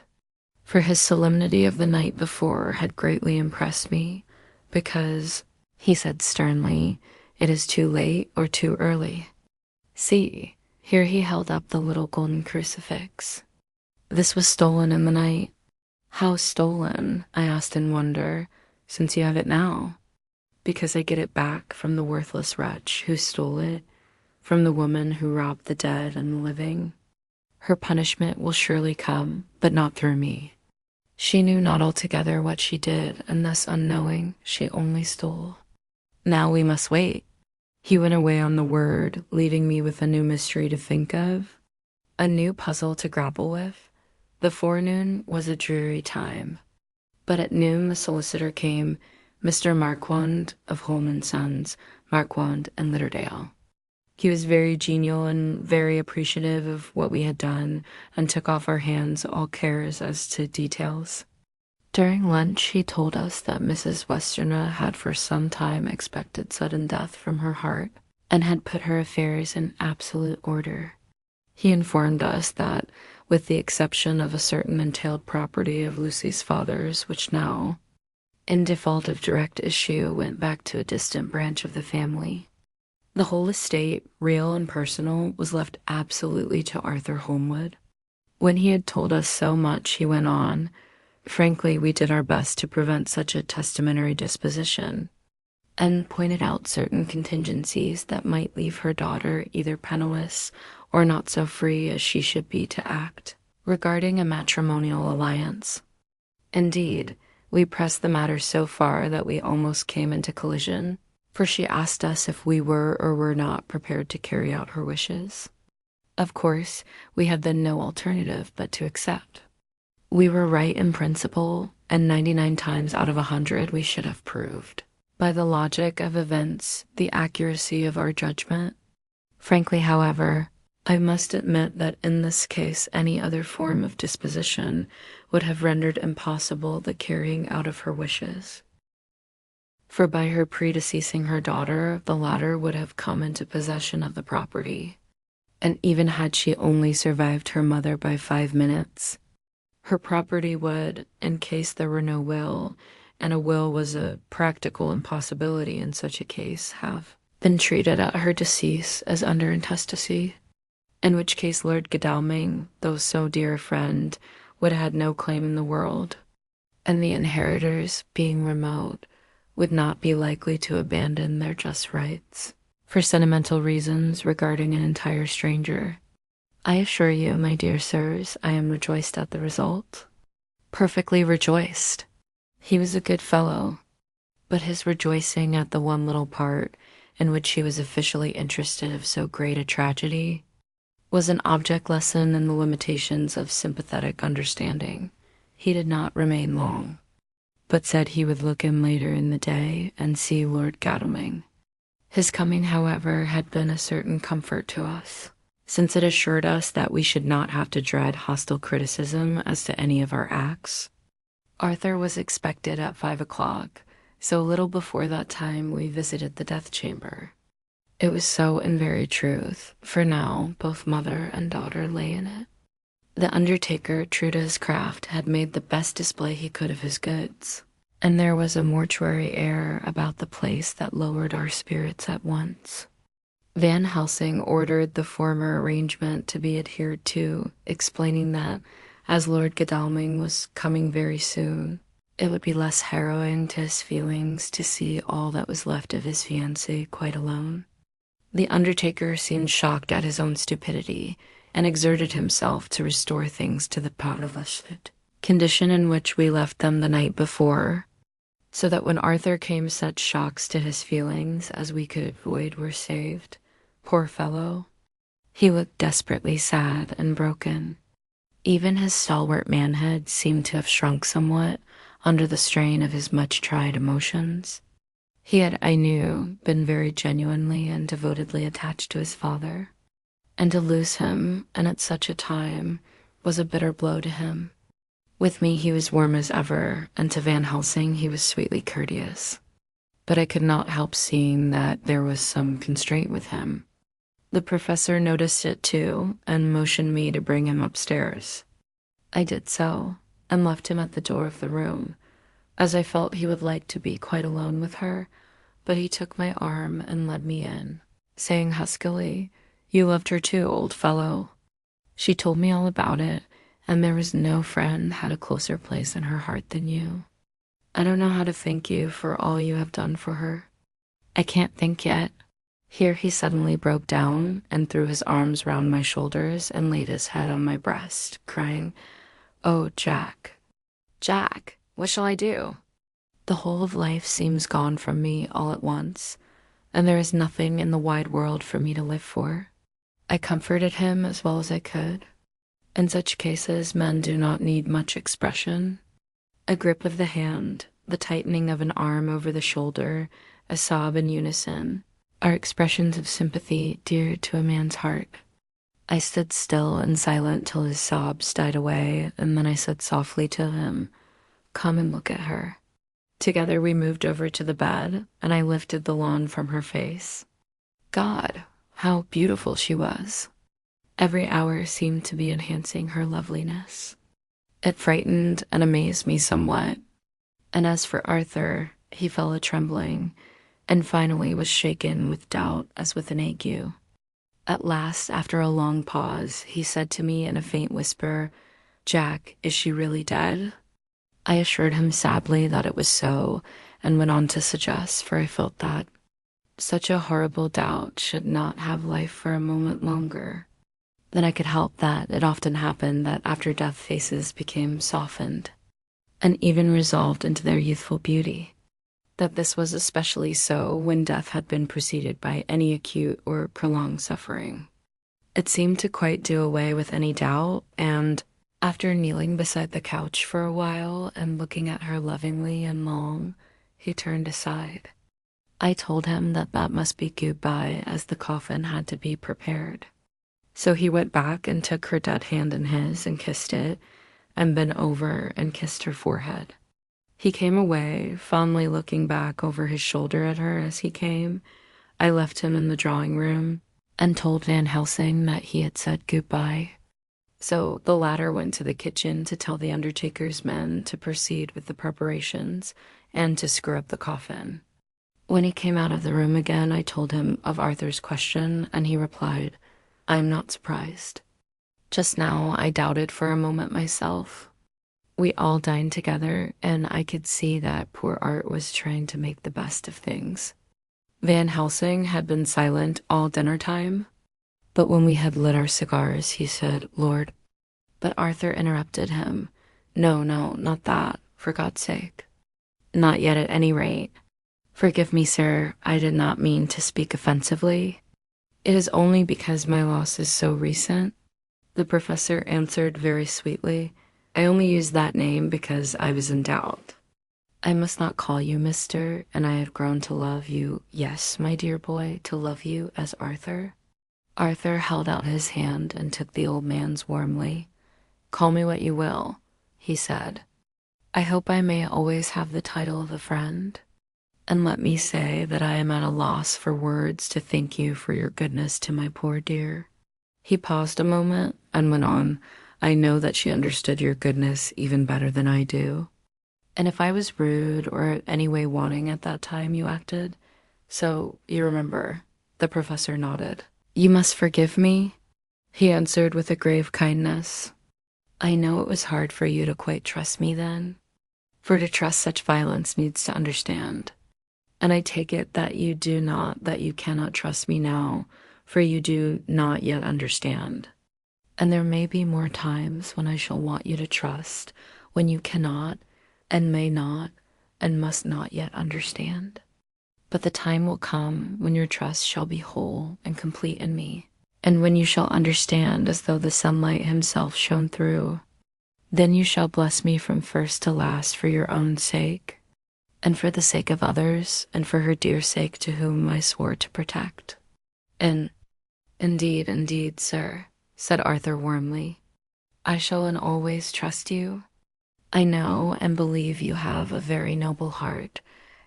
A: for his solemnity of the night before had greatly impressed me, because, he said sternly, it is too late or too early. See, here he held up the little golden crucifix. This was stolen in the night. How stolen? I asked in wonder, since you have it now. Because I get it back from the worthless wretch who stole it, from the woman who robbed the dead and the living. Her punishment will surely come, but not through me. She knew not altogether what she did, and thus unknowing, she only stole. Now we must wait. He went away on the word, leaving me with a new mystery to think of, a new puzzle to grapple with. The forenoon was a dreary time, but at noon the solicitor came, Mr. Marquand of Holman Sons, Marquand and Litterdale. He was very genial and very appreciative of what we had done, and took off our hands all cares as to details. During lunch he told us that Mrs. Westerna had for some time expected sudden death from her heart, and had put her affairs in absolute order. He informed us that, with the exception of a certain entailed property of Lucy's father's, which now, in default of direct issue, went back to a distant branch of the family, the whole estate, real and personal, was left absolutely to Arthur Holmwood. When he had told us so much, he went on, "Frankly, we did our best to prevent such a testamentary disposition, and pointed out certain contingencies that might leave her daughter either penniless or not so free as she should be to act, regarding a matrimonial alliance. Indeed, we pressed the matter so far that we almost came into collision, for she asked us if we were or were not prepared to carry out her wishes. Of course, we had then no alternative but to accept. We were right in principle, and 99 times out of 100 we should have proved, by the logic of events, the accuracy of our judgment. Frankly, however, I must admit that in this case any other form of disposition would have rendered impossible the carrying out of her wishes. For by her predeceasing her daughter, the latter would have come into possession of the property, and even had she only survived her mother by 5 minutes, her property would, in case there were no will, and a will was a practical impossibility in such a case, have been treated at her decease as under intestacy, in which case Lord Godalming, though so dear a friend, would have had no claim in the world, and the inheritors, being remote, would not be likely to abandon their just rights, for sentimental reasons regarding an entire stranger. I assure you, my dear sirs, I am rejoiced at the result. Perfectly rejoiced. He was a good fellow, but his rejoicing at the one little part in which he was officially interested of so great a tragedy was an object lesson in the limitations of sympathetic understanding. He did not remain long, but said he would look in later in the day and see Lord Godalming. His coming, however, had been a certain comfort to us, since it assured us that we should not have to dread hostile criticism as to any of our acts. Arthur was expected at 5 o'clock, so a little before that time we visited the death chamber. It was so in very truth, for now both mother and daughter lay in it. The undertaker, true to his craft, had made the best display he could of his goods, and there was a mortuary air about the place that lowered our spirits at once. Van Helsing ordered the former arrangement to be adhered to, explaining that, as Lord Godalming was coming very soon, it would be less harrowing to his feelings to see all that was left of his fiancée quite alone. The undertaker seemed shocked at his own stupidity, and exerted himself to restore things to the parlevachted condition in which we left them the night before, so that when Arthur came such shocks to his feelings as we could avoid were saved. Poor fellow. He looked desperately sad and broken. Even his stalwart manhood seemed to have shrunk somewhat under the strain of his much-tried emotions. He had, I knew, been very genuinely and devotedly attached to his father, and to lose him, and at such a time, was a bitter blow to him. With me he was warm as ever, and to Van Helsing he was sweetly courteous. But I could not help seeing that there was some constraint with him. The professor noticed it too, and motioned me to bring him upstairs. I did so, and left him at the door of the room, as I felt he would like to be quite alone with her, but he took my arm and led me in, saying huskily, "You loved her too, old fellow." She told me all about it, and there was no friend had a closer place in her heart than you. I don't know how to thank you for all you have done for her. I can't think yet. Here he suddenly broke down and threw his arms round my shoulders and laid his head on my breast, crying, "Oh, Jack, Jack, what shall I do? The whole of life seems gone from me all at once, and there is nothing in the wide world for me to live for." I comforted him as well as I could. In such cases, men do not need much expression. A grip of the hand, the tightening of an arm over the shoulder, a sob in unison, are expressions of sympathy dear to a man's heart. I stood still and silent till his sobs died away, and then I said softly to him, "Come and look at her." Together we moved over to the bed, and I lifted the lawn from her face. God, how beautiful she was! Every hour seemed to be enhancing her loveliness. It frightened and amazed me somewhat, and as for Arthur, he fell a-trembling, and finally was shaken with doubt as with an ague. At last, after a long pause, he said to me in a faint whisper, "Jack, is she really dead?" I assured him sadly that it was so, and went on to suggest, for I felt that such a horrible doubt should not have life for a moment longer. Then I could help that it often happened that after death faces became softened, and even resolved into their youthful beauty. That this was especially so when death had been preceded by any acute or prolonged suffering. It seemed to quite do away with any doubt, and after kneeling beside the couch for a while and looking at her lovingly and long, he turned aside. I told him that that must be goodbye, as the coffin had to be prepared. So he went back and took her dead hand in his and kissed it, and bent over and kissed her forehead. He came away, fondly looking back over his shoulder at her as he came. I left him in the drawing room and told Van Helsing that he had said goodbye. So the latter went to the kitchen to tell the undertaker's men to proceed with the preparations and to screw up the coffin. When he came out of the room again, I told him of Arthur's question, and he replied, "I am not surprised." Just now I doubted for a moment myself. We all dined together, and I could see that poor Art was trying to make the best of things. Van Helsing had been silent all dinner time, but when we had lit our cigars, he said, "Lord," but Arthur interrupted him. No, not that, for God's sake. Not yet at any rate. Forgive me, sir, I did not mean to speak offensively. It is only because my loss is so recent. The professor answered very sweetly. I only used that name because I was in doubt. I must not call you Mr., and I have grown to love you, yes, my dear boy, to love you as Arthur. Arthur held out his hand and took the old man's warmly. Call me what you will, he said. I hope I may always have the title of a friend. And let me say that I am at a loss for words to thank you for your goodness to my poor dear. He paused a moment and went on, I know that she understood your goodness even better than I do. And if I was rude or any way wanting at that time you acted, so you remember, the professor nodded. You must forgive me, he answered with a grave kindness. I know it was hard for you to quite trust me then, for to trust such violence needs to understand. And I take it that you cannot trust me now, for you do not yet understand. And there may be more times when I shall want you to trust, when you cannot, and may not, and must not yet understand. But the time will come when your trust shall be whole and complete in me, and when you shall understand as though the sunlight himself shone through. Then you shall bless me from first to last for your own sake, and for the sake of others, and for her dear sake to whom I swore to protect. And indeed, sir, said Arthur warmly, I shall and always trust you. I know and believe you have a very noble heart,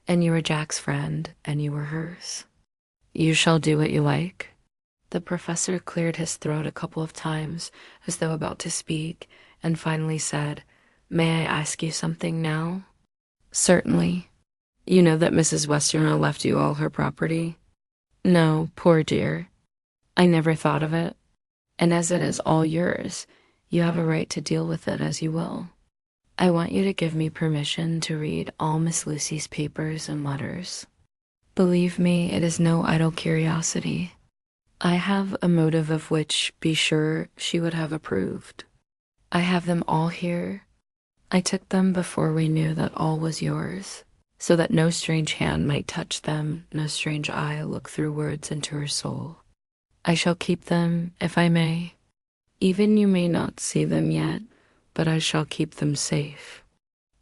A: and you are Jack's friend, and you are hers. You shall do what you like. The professor cleared his throat a couple of times, as though about to speak, and finally said, May I ask you something now? Certainly. You know that Mrs. Westerner left you all her property? No, poor dear. I never thought of it. And as it is all yours, you have a right to deal with it as you will. I want you to give me permission to read all Miss Lucy's papers and letters. Believe me, it is no idle curiosity. I have a motive of which, be sure, she would have approved. I have them all here. I took them before we knew that all was yours, so that no strange hand might touch them, no strange eye look through words into her soul. I shall keep them, if I may. Even you may not see them yet, but I shall keep them safe.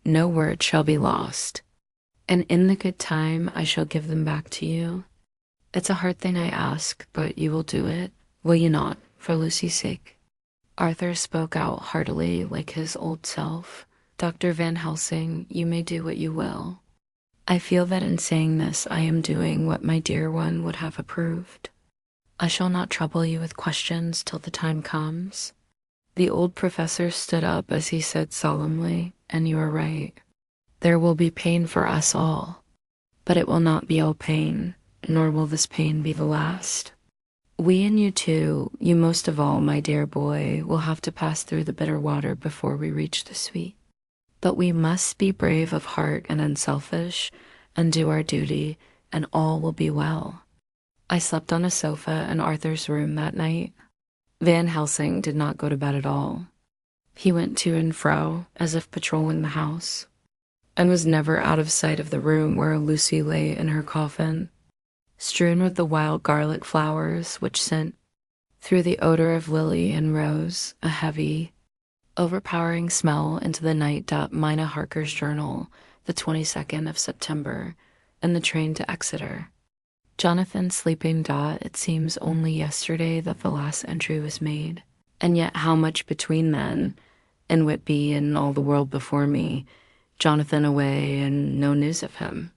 A: No word shall be lost, and in the good time I shall give them back to you. It's a hard thing I ask, but you will do it, will you not, for Lucy's sake? Arthur spoke out heartily like his old self. Dr. Van Helsing, you may do what you will. I feel that in saying this I am doing what my dear one would have approved. I shall not trouble you with questions till the time comes. The old professor stood up as he said solemnly, and you are right. There will be pain for us all, but it will not be all pain, nor will this pain be the last. We and you too, you most of all, my dear boy, will have to pass through the bitter water before we reach the sweet. But we must be brave of heart and unselfish, and do our duty, and all will be well. I slept on a sofa in Arthur's room that night. Van Helsing did not go to bed at all. He went to and fro, as if patrolling the house, and was never out of sight of the room where Lucy lay in her coffin, strewn with the wild garlic flowers which sent, through the odor of lily and rose, a heavy, overpowering smell into the night. Mina Harker's journal, the 22nd of September, and the train to Exeter. Jonathan sleeping. It seems only yesterday that the last entry was made, and yet how much between then, and Whitby and all the world before me, Jonathan away and no news of him.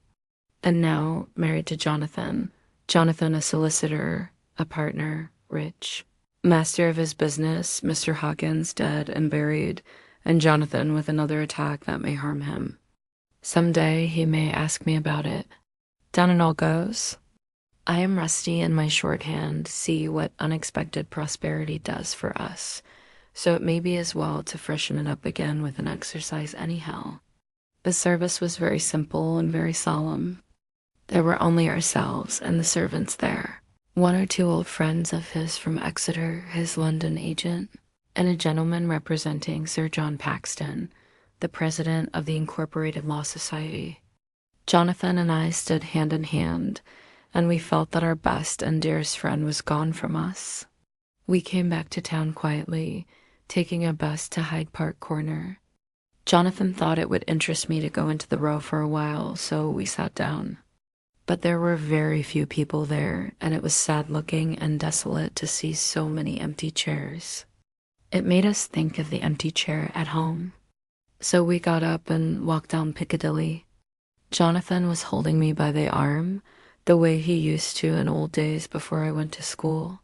A: And now married to Jonathan a solicitor, a partner, rich, master of his business, Mr. Hawkins dead and buried, and Jonathan with another attack that may harm him. Some day he may ask me about it. Down it all goes. I am rusty in my shorthand, see what unexpected prosperity does for us, so it may be as well to freshen it up again with an exercise anyhow. The service was very simple and very solemn. There were only ourselves and the servants there, one or two old friends of his from Exeter, his London agent, and a gentleman representing Sir John Paxton, the president of the Incorporated Law Society. Jonathan and I stood hand in hand, and we felt that our best and dearest friend was gone from us. We came back to town quietly, taking a bus to Hyde Park Corner. Jonathan thought it would interest me to go into the Row for a while, so we sat down. But there were very few people there, and it was sad-looking and desolate to see so many empty chairs. It made us think of the empty chair at home. So we got up and walked down Piccadilly. Jonathan was holding me by the arm, the way he used to in old days before I went to school.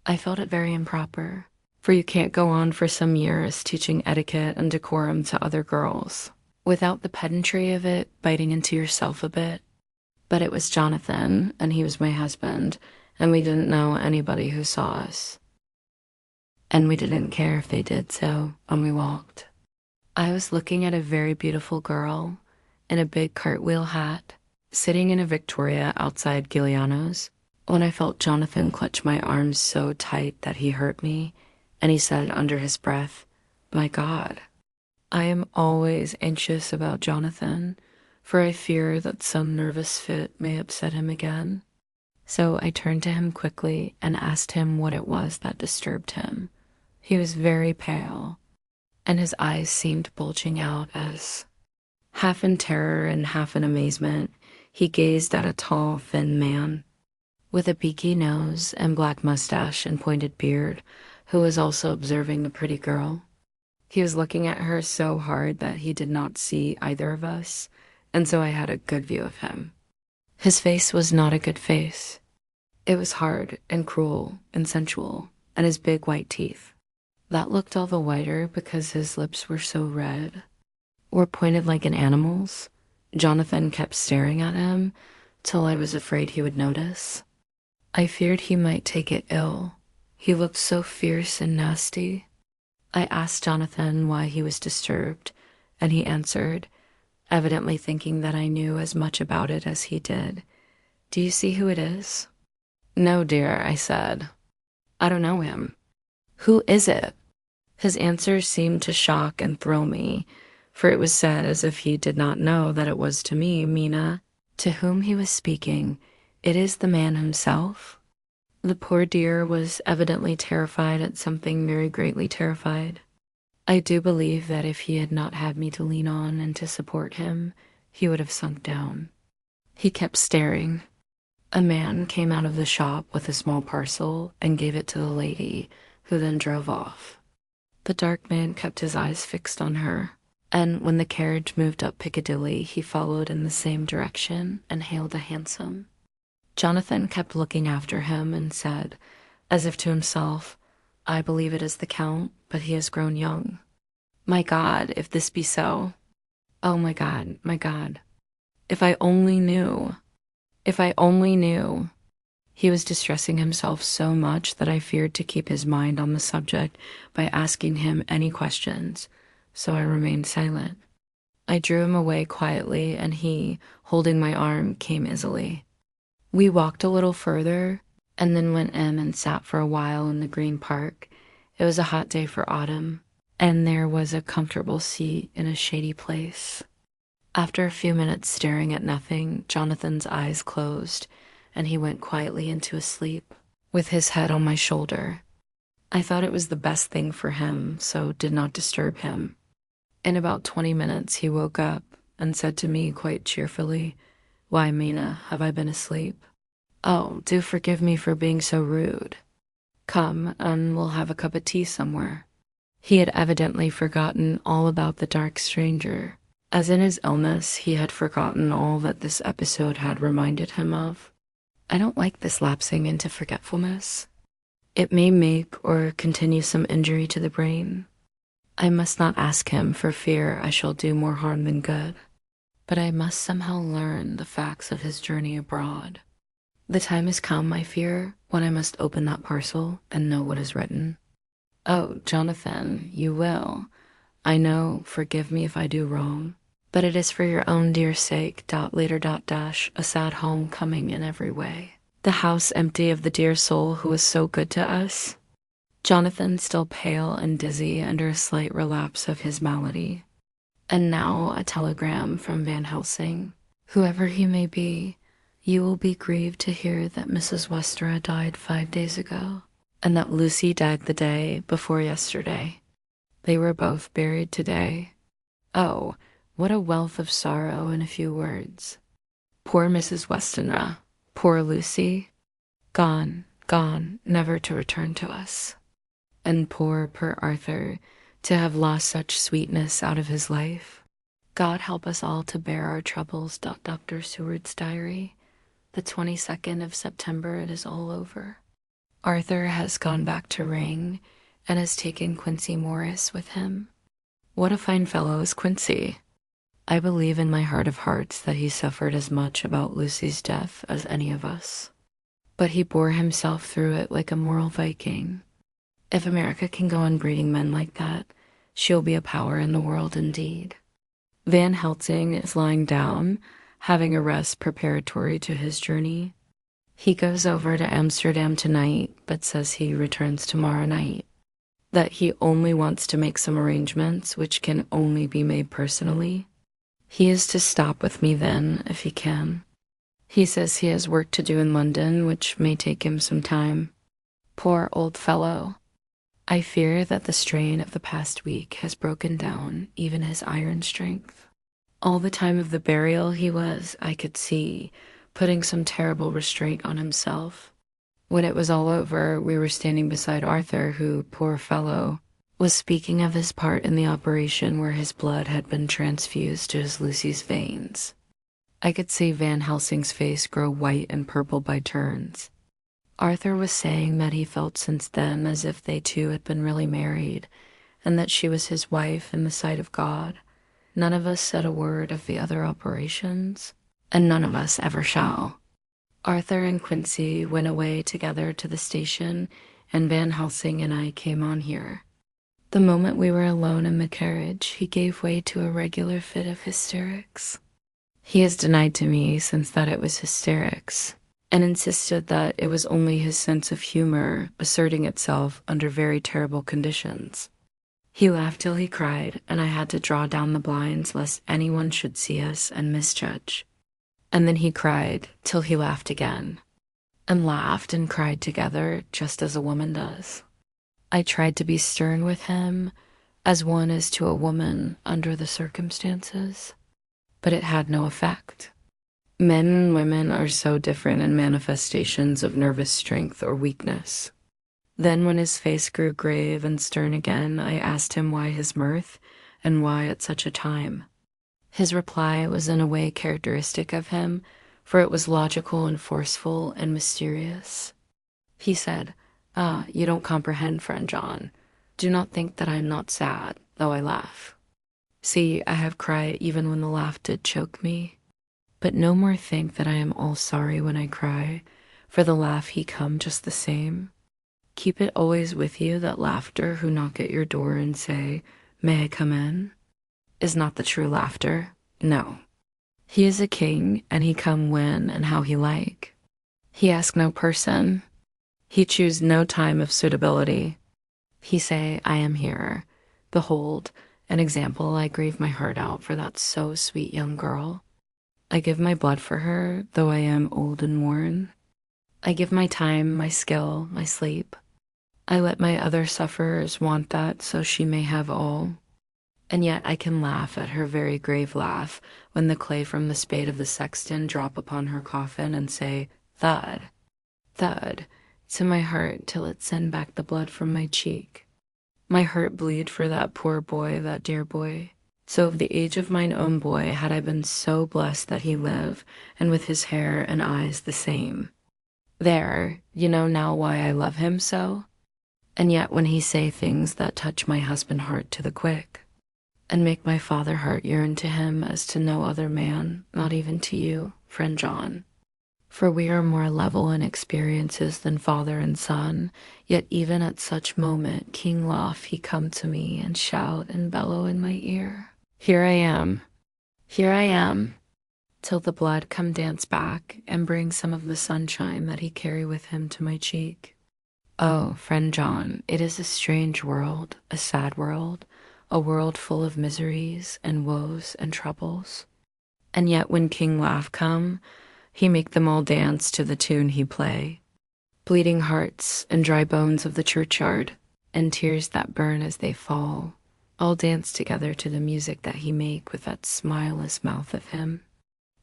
A: I felt it very improper, for you can't go on for some years teaching etiquette and decorum to other girls, without the pedantry of it biting into yourself a bit. But it was Jonathan, and he was my husband, and we didn't know anybody who saw us. And we didn't care if they did so, and we walked. I was looking at a very beautiful girl in a big cartwheel hat, sitting in a Victoria outside Giuliano's, when I felt Jonathan clutch my arms so tight that he hurt me, and he said under his breath, "My God." I am always anxious about Jonathan, for I fear that some nervous fit may upset him again. So I turned to him quickly and asked him what it was that disturbed him. He was very pale, and his eyes seemed bulging out as, half in terror and half in amazement, he gazed at a tall, thin man with a beaky nose and black mustache and pointed beard, who was also observing the pretty girl. He was looking at her so hard that he did not see either of us, and so I had a good view of him. His face was not a good face. It was hard and cruel and sensual, and his big white teeth, that looked all the whiter because his lips were so red, were pointed like an animal's. Jonathan kept staring at him till I was afraid he would notice. I feared he might take it ill. He looked so fierce and nasty. I asked Jonathan why he was disturbed, and he answered, evidently thinking that I knew as much about it as he did. "Do you see who it is?" "No, dear," I said. "I don't know him." "Who is it?" His answer seemed to shock and thrill me, for it was said as if he did not know that it was to me, Mina, to whom he was speaking. "It is the man himself." The poor dear was evidently terrified at something very greatly terrified. I do believe that if he had not had me to lean on and to support him, he would have sunk down. He kept staring. A man came out of the shop with a small parcel and gave it to the lady, who then drove off. The dark man kept his eyes fixed on her, and when the carriage moved up Piccadilly, he followed in the same direction and hailed a hansom. Jonathan kept looking after him and said, as if to himself, "I believe it is the Count, but he has grown young. My God, if this be so. Oh, my God, my God. If I only knew. If I only knew." He was distressing himself so much that I feared to keep his mind on the subject by asking him any questions, so I remained silent. I drew him away quietly, and he, holding my arm, came easily. We walked a little further, and then went in and sat for a while in the Green Park. It was a hot day for autumn, and there was a comfortable seat in a shady place. After a few minutes staring at nothing, Jonathan's eyes closed, and he went quietly into a sleep, with his head on my shoulder. I thought it was the best thing for him, so did not disturb him. In about 20 minutes he woke up and said to me quite cheerfully, "Why, Mina, have I been asleep?" "Oh, do forgive me for being so rude. Come, and we'll have a cup of tea somewhere." He had evidently forgotten all about the dark stranger, as in his illness he had forgotten all that this episode had reminded him of. I don't like this lapsing into forgetfulness. It may make or continue some injury to the brain. I must not ask him for fear I shall do more harm than good, but I must somehow learn the facts of his journey abroad. The time has come, I fear, when I must open that parcel and know what is written. Oh, Jonathan, you will. I know, forgive me if I do wrong, but it is for your own dear sake, later, a sad home coming in every way. The house empty of the dear soul who was so good to us. Jonathan still pale and dizzy under a slight relapse of his malady. And now a telegram from Van Helsing. "Whoever he may be, you will be grieved to hear that Mrs. Westerra died 5 days ago, and that Lucy died the day before yesterday. They were both buried today." Oh, what a wealth of sorrow in a few words. Poor Mrs. Westenra, poor Lucy, gone, gone, never to return to us. And poor Arthur, to have lost such sweetness out of his life. God help us all to bear our troubles. Dr. Seward's diary. The 22nd of September, it is all over. Arthur has gone back to Ring, and has taken Quincy Morris with him. What a fine fellow is Quincy! I believe in my heart of hearts that he suffered as much about Lucy's death as any of us. But he bore himself through it like a moral Viking. If America can go on breeding men like that, she'll be a power in the world indeed. Van Helsing is lying down, having a rest preparatory to his journey. He goes over to Amsterdam tonight, but says he returns tomorrow night. That he only wants to make some arrangements which can only be made personally. He is to stop with me then, if he can. He says he has work to do in London, which may take him some time. Poor old fellow. I fear that the strain of the past week has broken down even his iron strength. All the time of the burial he was, I could see, putting some terrible restraint on himself. When it was all over, we were standing beside Arthur, who, poor fellow, was speaking of his part in the operation where his blood had been transfused to his Lucy's veins. I could see Van Helsing's face grow white and purple by turns. Arthur was saying that he felt since then as if they two had been really married, and that she was his wife in the sight of God. None of us said a word of the other operations, and none of us ever shall. Arthur and Quincy went away together to the station, and Van Helsing and I came on here. The moment we were alone in the carriage, he gave way to a regular fit of hysterics. He has denied to me since that it was hysterics, and insisted that it was only his sense of humor asserting itself under very terrible conditions. He laughed till he cried, and I had to draw down the blinds lest anyone should see us and misjudge. And then he cried till he laughed again, and laughed and cried together just as a woman does. I tried to be stern with him, as one is to a woman under the circumstances, but it had no effect. Men and women are so different in manifestations of nervous strength or weakness. Then when his face grew grave and stern again, I asked him why his mirth, and why at such a time. His reply was in a way characteristic of him, for it was logical and forceful and mysterious. He said, "Ah, you don't comprehend, friend John. Do not think that I am not sad, though I laugh. See, I have cried even when the laugh did choke me. But no more think that I am all sorry when I cry, for the laugh he come just the same. Keep it always with you that laughter who knock at your door and say, 'May I come in?' is not the true laughter. No. He is a king, and he come when and how he like. He ask no person. He choose no time of suitability. He say, 'I am here. Behold, an example, I grieve my heart out for that so sweet young girl. I give my blood for her, though I am old and worn. I give my time, my skill, my sleep. I let my other sufferers want that so she may have all. And yet I can laugh at her very grave laugh when the clay from the spade of the sexton drop upon her coffin and say, thud, thud, to my heart till it send back the blood from my cheek. My heart bleed for that poor boy, that dear boy. So of the age of mine own boy had I been so blessed that he live, and with his hair and eyes the same. There, you know now why I love him so. And yet when he say things that touch my husband heart to the quick, and make my father heart yearn to him as to no other man, not even to you, friend John. For we are more level in experiences than father and son, yet even at such moment King Lof he come to me and shout and bellow in my ear, here I am, till the blood come dance back and bring some of the sunshine that he carry with him to my cheek. Oh, friend John, it is a strange world, a sad world, a world full of miseries and woes and troubles. And yet when King Laugh come, he make them all dance to the tune he play. Bleeding hearts and dry bones of the churchyard, and tears that burn as they fall, all dance together to the music that he make with that smileless mouth of him.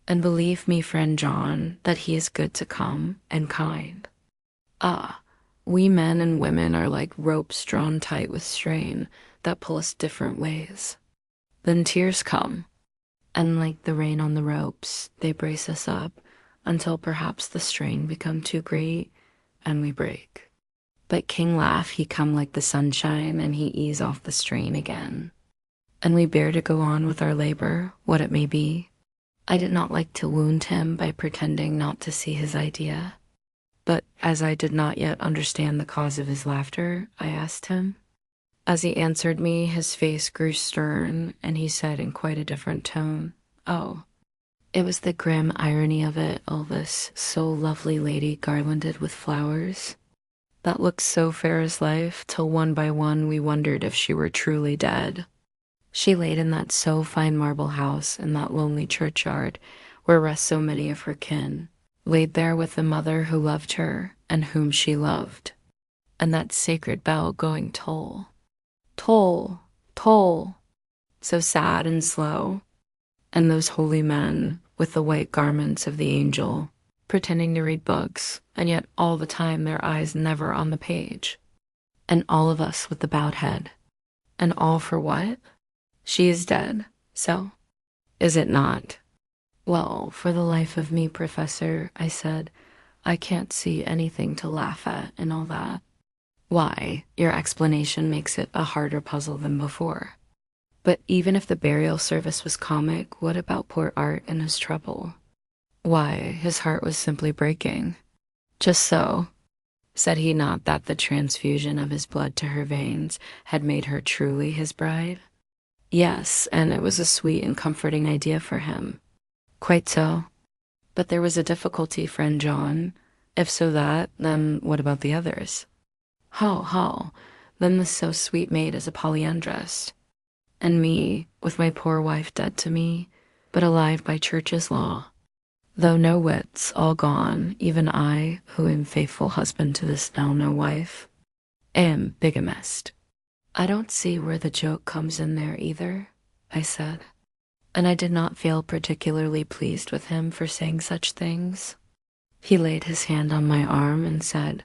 A: And believe me, friend John, that he is good to come and kind. Ah, we men and women are like ropes drawn tight with strain that pull us different ways. Then tears come, and like the rain on the ropes, they brace us up until perhaps the strain become too great and we break. But King Laugh he come like the sunshine and he ease off the strain again. And we bear to go on with our labor, what it may be. I did not like to wound him by pretending not to see his idea. But as I did not yet understand the cause of his laughter, I asked him. As he answered me, his face grew stern, and he said in quite a different tone, "Oh, it was the grim irony of it, all this so lovely lady garlanded with flowers, that looked so fair as life, till one by one we wondered if she were truly dead. She laid in that so fine marble house in that lonely churchyard where rest so many of her kin, laid there with the mother who loved her and whom she loved, and that sacred bell going toll, toll, toll, so sad and slow, and those holy men with the white garments of the angel, pretending to read books, and yet all the time their eyes never on the page, and all of us with the bowed head, and all for what? She is dead, so is it not? Well, for the life of me, Professor, I said, I can't see anything to laugh at in all that. Why, your explanation makes it a harder puzzle than before. But even if the burial service was comic, what about poor Art and his trouble? Why, his heart was simply breaking. Just so. Said he not that the transfusion of his blood to her veins had made her truly his bride? Yes, and it was a sweet and comforting idea for him. Quite so. But there was a difficulty, friend John. If so that, then what about the others? Ho, then the so sweet maid is a polyandrist. And me, with my poor wife dead to me, but alive by church's law. Though no wits, all gone, even I, who am faithful husband to this now no wife, am bigamist. I don't see where the joke comes in there either, I said, and I did not feel particularly pleased with him for saying such things. He laid his hand on my arm and said,